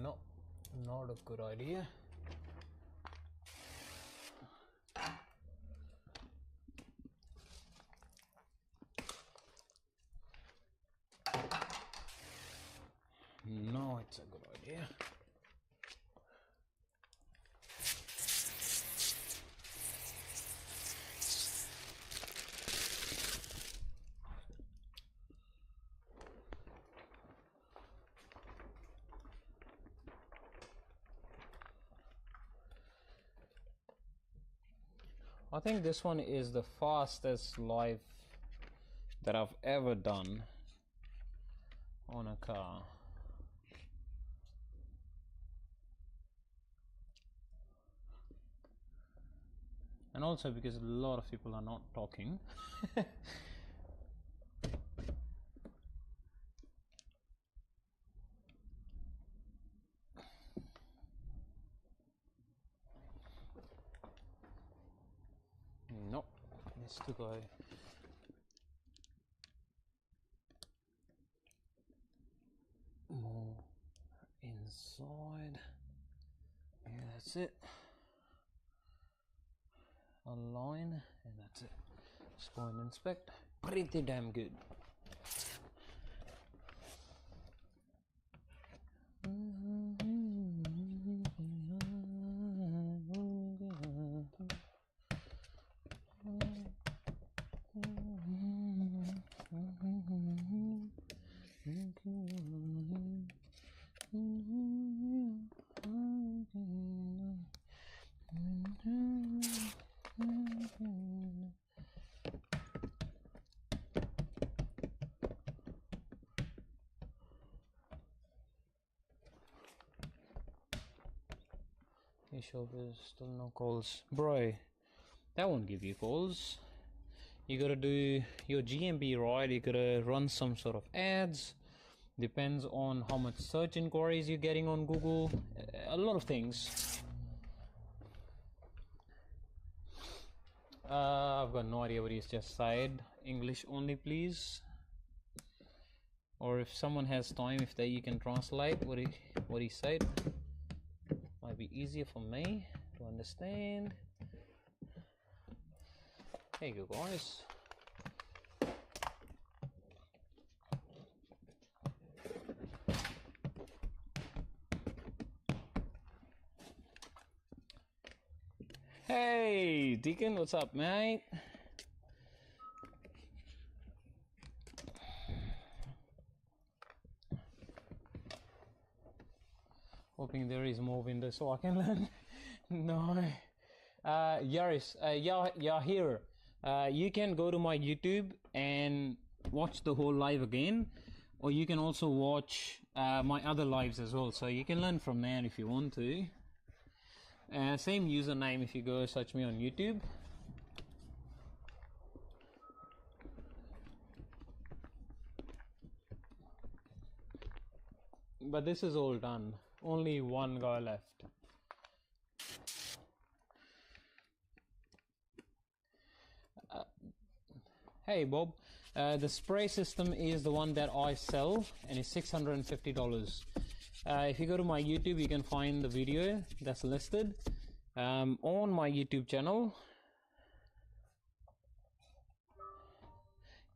No, not a good idea. No, it's a good idea. I think this one is the fastest live that I've ever done on a car. And also because a lot of people are not talking. Nope, needs to go more inside. Yeah, that's it. Align, and that's it. Spine inspect, pretty damn good. You sure there's still no calls? Bro, that won't give you calls. You gotta do your GMB right, you gotta run some sort of ads. Depends on how much search inquiries you're getting on Google. A lot of things. I've got no idea what he's just said. English only, please. Or if someone has time, if you can translate what he said. Might be easier for me to understand. There you go, guys. Hey, Deacon, what's up, mate? Hoping there is more windows so I can learn. No. Yaris, here. You can go to my YouTube and watch the whole live again, or you can also watch my other lives as well, so you can learn from there if you want to. Same username if you go search me on YouTube. But this is all done. Only one guy left. Hey Bob, the spray system is the one that I sell and it's $650. If you go to my YouTube, you can find the video that's listed on my YouTube channel.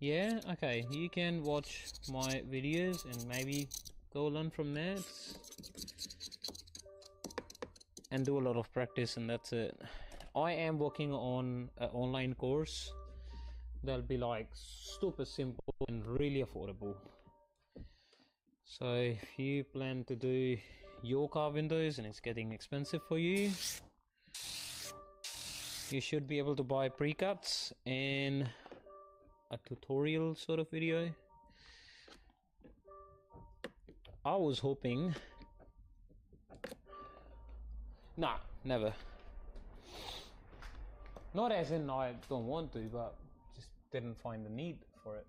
Yeah, okay, you can watch my videos and maybe go learn from there and do a lot of practice, and that's it. I am working on an online course that'll be like super simple and really affordable. So if you plan to do your car windows and it's getting expensive for you, you should be able to buy pre-cuts and a tutorial sort of video. I was hoping... Nah, never. Not as in I don't want to, but just didn't find the need for it.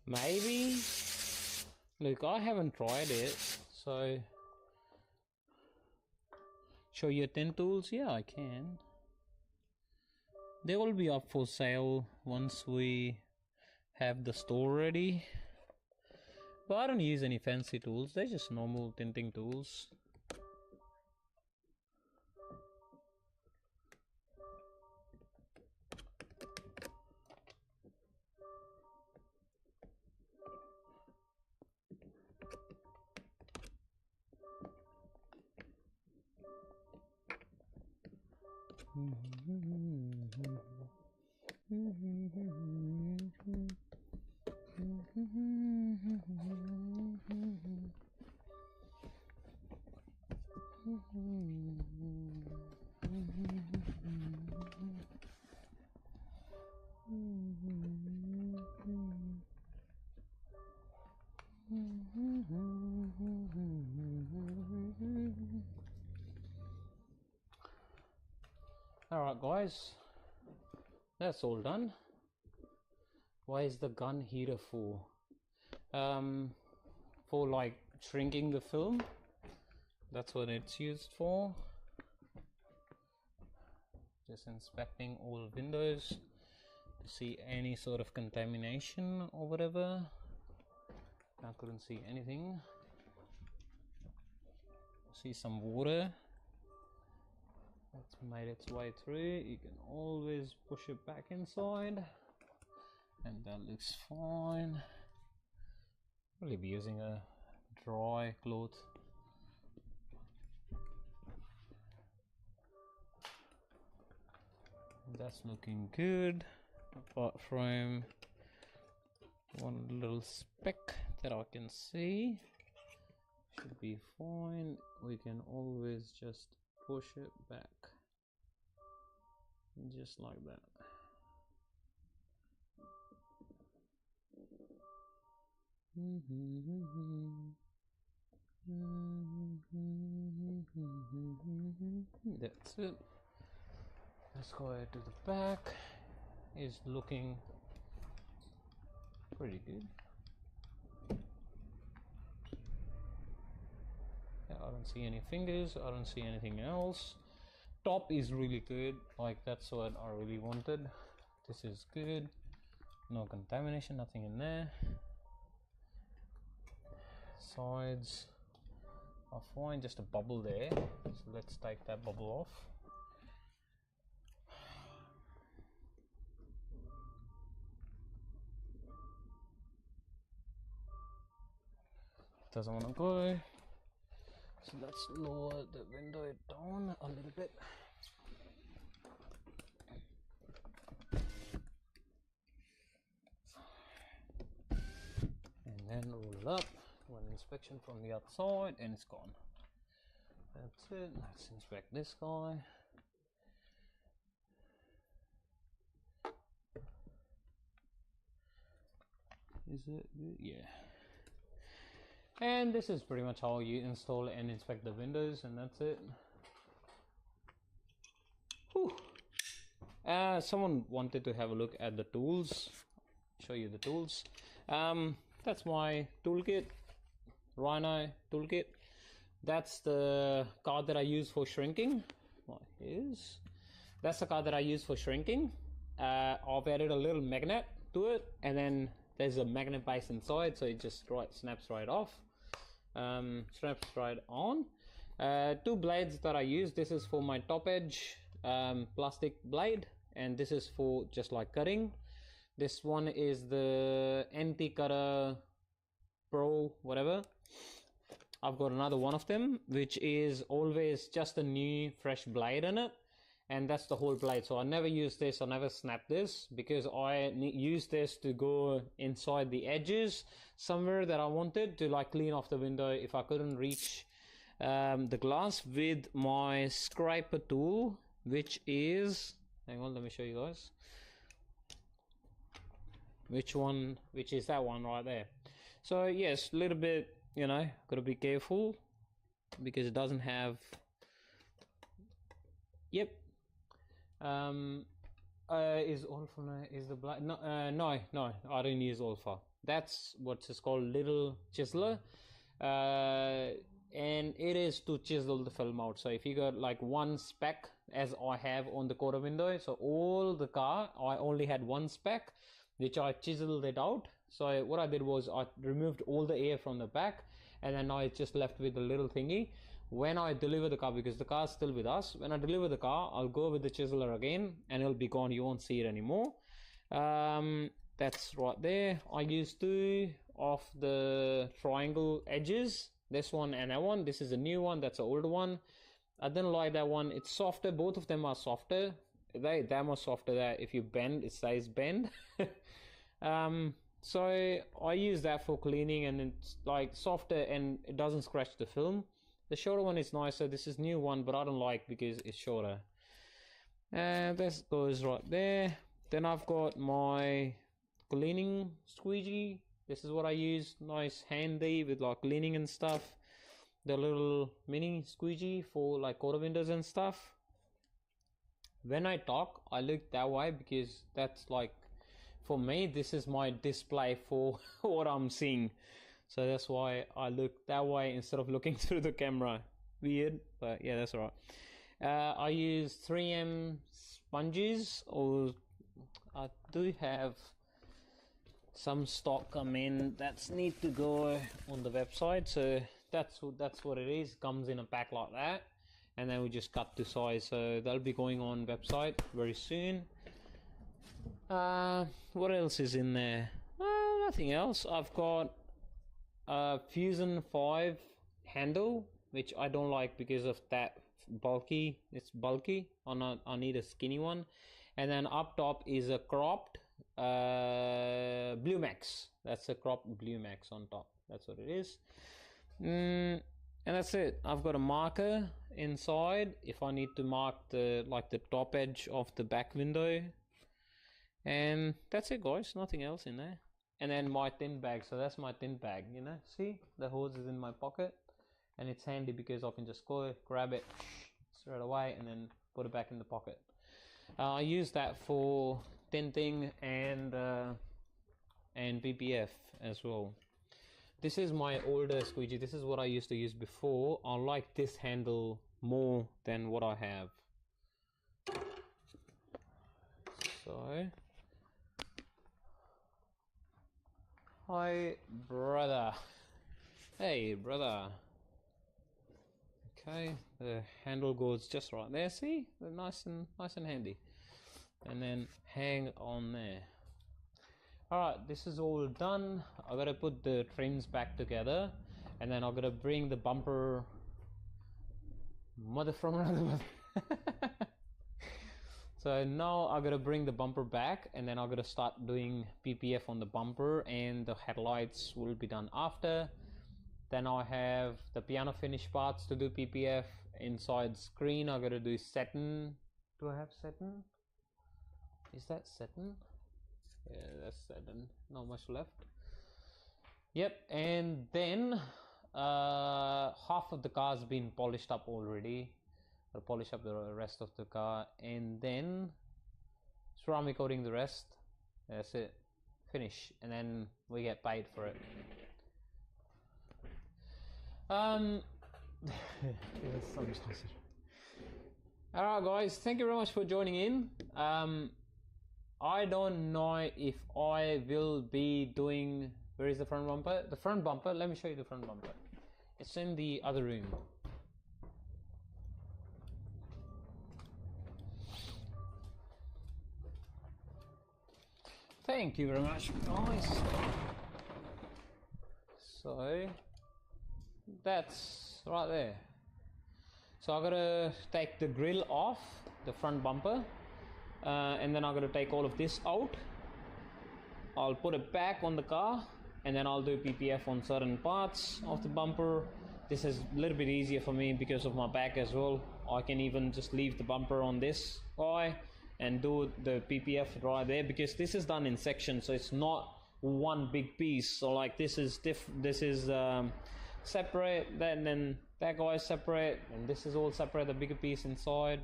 Maybe. Look, I haven't tried it, so show your tint tools? Yeah, I can. They will be up for sale once we have the store ready. But I don't use any fancy tools, they're just normal tinting tools. Alright guys, that's all done. Why is the gun heater for? For like shrinking the film. That's what it's used for. Just inspecting all windows to see any sort of contamination or whatever. I couldn't see anything. See some water that's made its way through. You can always push it back inside and that looks fine. Probably be using a dry cloth. That's looking good, apart from one little speck that I can see. Should be fine. We can always just push it back, just like that. That's it. Let's go ahead to the back. Is looking pretty good. Yeah, I don't see any fingers, I don't see anything else. Top is really good, like that's what I really wanted. This is good, no contamination, nothing in there. Sides are fine, just a bubble there, so let's take that bubble off. Doesn't want to go, so let's lower the window down a little bit. And then roll it up. One inspection from the outside and it's gone. That's it. Let's inspect this guy. Is it good? Yeah. And this is pretty much how you install and inspect the windows, and that's it. Whew. Someone wanted to have a look at the tools. Show you the tools. That's my toolkit, Rhino toolkit. That's the card that I use for shrinking. That's the card that I use for shrinking. I've added a little magnet to it, and then there's a magnet base inside, so it just snaps right off. Snaps right on. Two blades that I use. This is for my top edge plastic blade, and this is for just like cutting. This one is the NT Cutter Pro whatever. I've got another one of them which is always just a new fresh blade in it, and that's the whole blade. So I never use this, I never snap this, because I use this to go inside the edges somewhere that I wanted to, like clean off the window if I couldn't reach the glass with my scraper tool, which is, hang on, let me show you guys which is that one right there. So yes, a little bit, you know, gotta be careful because it doesn't have, yep. Is Alpha, is the black, no, no, I don't use Alpha. That's what's called little chiseler, and it is to chisel the film out. So if you got like one speck, as I have on the quarter window, so all the car I only had one speck which I chiseled it out. So what I did was I removed all the air from the back, and then now it's just left with a little thingy. When I deliver the car, because the car is still with us, when I deliver the car, I'll go with the chiseler again and it'll be gone. You won't see it anymore. That's right there. I used two of the triangle edges, this one and that one. This is a new one, that's an older one. I didn't like that one. It's softer. Both of them are softer. They're more softer, that if you bend, it stays bend. So I use that for cleaning, and it's like softer and it doesn't scratch the film. The shorter one is nicer. This is new one, but I don't like because it's shorter. And this goes right there. Then I've got my cleaning squeegee. This is what I use. Nice, handy with like cleaning and stuff. The little mini squeegee for like quarter windows and stuff. when I talk, I look that way because that's like, for me, this is my display for what I'm seeing. So that's why I look that way instead of looking through the camera. Weird, but yeah, that's alright. I use 3M sponges, or I do have some stock come in that's need to go on the website. So that's what it is. It comes in a pack like that, and then we just cut to size. So that'll be going on website very soon. What else is in there? Nothing else. I've got a Fusion 5 handle, which I don't like because of that bulky. It's bulky. I need a skinny one. And then up top is a cropped Blue Max. That's a cropped Blue Max on top. That's what it is. And that's it. I've got a marker inside if I need to mark the top edge of the back window. And that's it, guys. Nothing else in there. And then my tint bag. So that's my tint bag, you know. See, the hose is in my pocket, and it's handy because I can just go grab it straight away and then put it back in the pocket. I use that for tinting and PPF as well. This is my older squeegee. This is what I used to use before. I like this handle more than what I have. So, hi brother. Hey brother. Okay, the handle goes just right there. See, they're nice and handy. And then hang on there. Alright, this is all done. I gotta put the trims back together, and then I gotta bring the bumper mother from another mother. So now I gotta bring the bumper back, and then I gotta start doing PPF on the bumper, and the headlights will be done after. Then I have the piano finish parts to do PPF. Inside screen I gotta do satin. Do I have satin? Is that satin? Yeah, that's satin. Not much left. Yep, and then half of the car's been polished up already. I'll polish up the rest of the car, and then ceramic coating the rest. That's it. Finish, and then we get paid for it. Alright guys, thank you very much for joining in. I don't know if I will be doing... Where is the front bumper? The front bumper, let me show you the front bumper. It's in the other room. Thank you very much, guys. So, that's right there. So I gotta take the grill off the front bumper, and then I gotta take all of this out. I'll put it back on the car, and then I'll do PPF on certain parts of the bumper. This is a little bit easier for me because of my back as well. I can even just leave the bumper on this guy and do the PPF right there, because this is done in sections, so it's not one big piece. So like this is separate, then that guy is separate, and this is all separate, the bigger piece inside.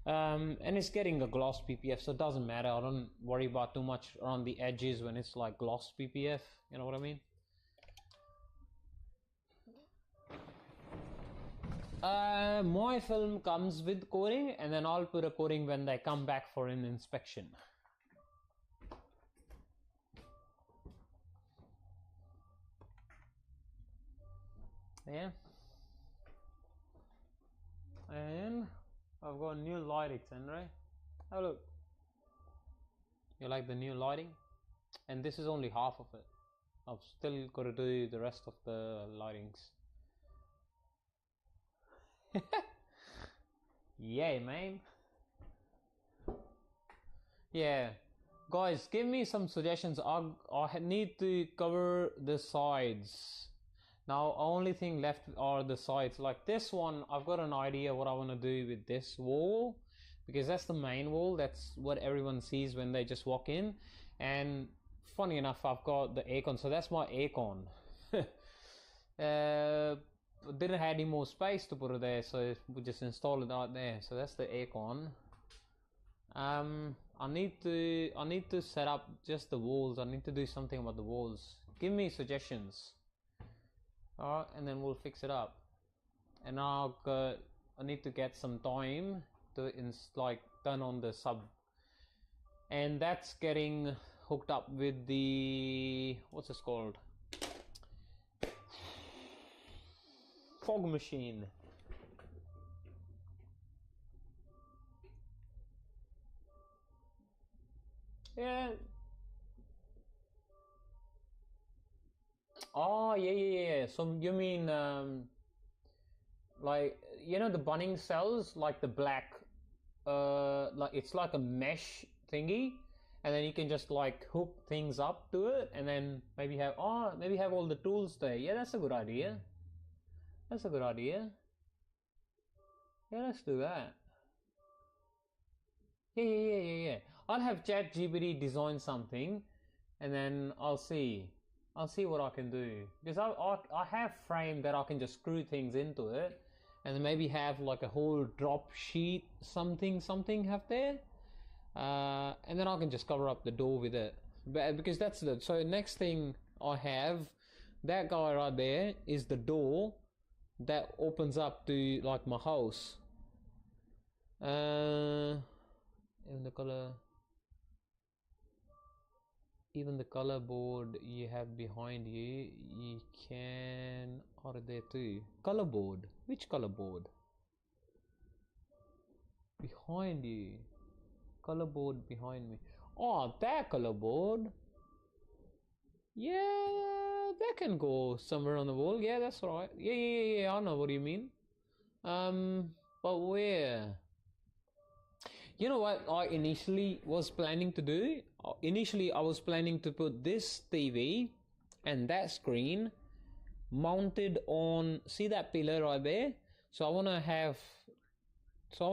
And it's getting a gloss PPF, so it doesn't matter. I don't worry about too much around the edges when it's like gloss PPF, you know what I mean? My film comes with coating, and then I'll put a coating when they come back for an inspection. Yeah. And I've got new lighting, right? Oh look. You like the new lighting? And this is only half of it. I've still got to do the rest of the lightings. Yeah, man. Yeah, guys, give me some suggestions. I need to cover the sides. Now, only thing left are the sides. Like this one, I've got an idea what I want to do with this wall, because that's the main wall. That's what everyone sees when they just walk in. And funny enough, I've got the aircon, so that's my aircon. Didn't have any more space to put it there, so we just installed it out there. So that's the aircon. I need to set up just the walls. I need to do something about the walls. Give me suggestions. Alright, and then we'll fix it up. And I need to get some time to turn on the sub, and that's getting hooked up with the, what's this called, fog machine. Yeah. Oh, yeah. So you mean like, you know, the bunning cells, like the black, like it's like a mesh thingy, and then you can just like hook things up to it, and then maybe have all the tools there. Yeah, that's a good idea. That's a good idea. Yeah, let's do that. Yeah. I'll have ChatGPT design something, and then I'll see what I can do, because I have frame that I can just screw things into it, and then maybe have like a whole drop sheet something have there, and then I can just cover up the door with it. But because that's the, so next thing I have, that guy right there is the door that opens up to like my house. In the color, even the color board you have behind you, you can order there too. Color board, which color board? Behind you, color board behind me. Oh, that color board. Yeah, that can go somewhere on the wall. Yeah, that's right. Yeah. I know what you mean. But where? You know what I initially was planning to do? Initially, I was planning to put this TV and that screen mounted on, see that pillar right there? So I want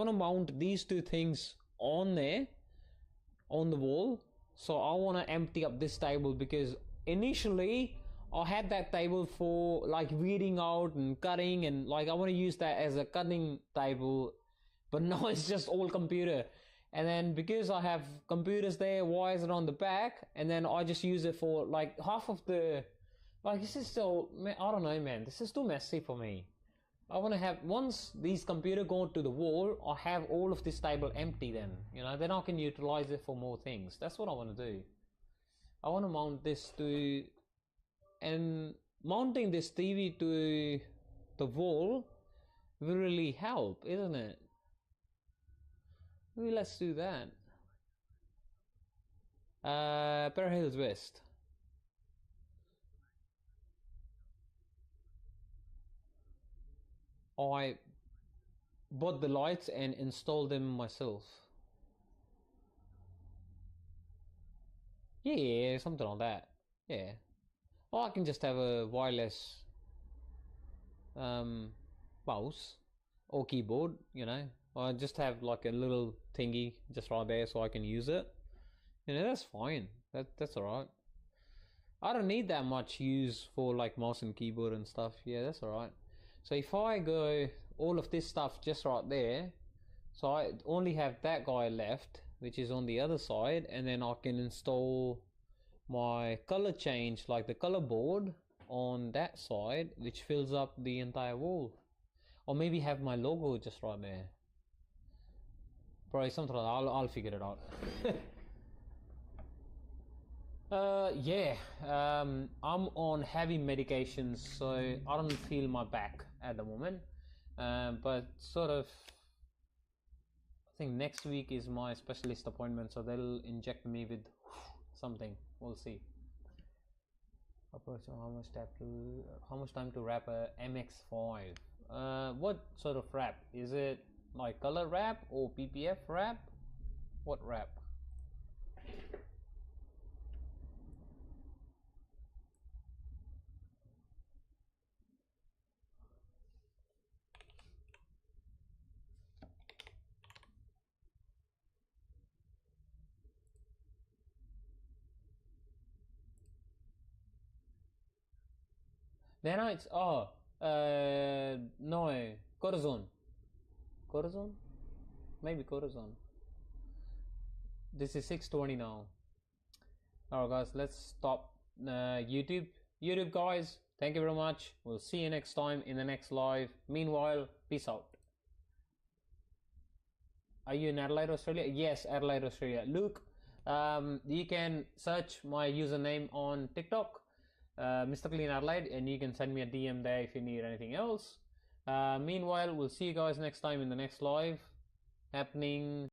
to mount these two things on there, on the wall. So I want to empty up this table, because initially I had that table for like weeding out and cutting, and like I want to use that as a cutting table, but now it's just all computer. And then because I have computers there, wires are on the back, and then I just use it for like half of the, like this is still, I don't know, man, this is too messy for me. I want to have, once these computers go to the wall, I have all of this table empty then, then I can utilize it for more things. That's what I want to do. I want to mount this to, and mounting this TV to the wall will really help, isn't it? Maybe let's do that. Bear Hills West. I bought the lights and installed them myself. Yeah, something like that. Yeah. Or I can just have a wireless mouse or keyboard, or just have like a little thingy just right there so I can use it. That's fine. That's alright. I don't need that much use for like mouse and keyboard and stuff. Yeah, that's alright. So if I go all of this stuff just right there, so I only have that guy left, which is on the other side, and then I can install my color change, like the color board on that side, which fills up the entire wall. Or maybe have my logo just right there. Probably something like that. I'll figure it out. Yeah. I'm on heavy medications, so I don't feel my back at the moment. But sort of, I think next week is my specialist appointment, so they'll inject me with something. We'll see. How much time to wrap a MX5? What sort of wrap? Is it like color wrap or PPF wrap? What wrap? Then it's no, Corazon, maybe Corazon. This is 6:20 now. Alright guys, let's stop YouTube guys, thank you very much. We'll see you next time in the next live. Meanwhile, peace out. Are you in Adelaide, Australia? Yes, Adelaide, Australia. Luke, you can search my username on TikTok, Mr Clean Adelaide, and you can send me a DM there if you need anything else. Meanwhile, we'll see you guys next time in the next live happening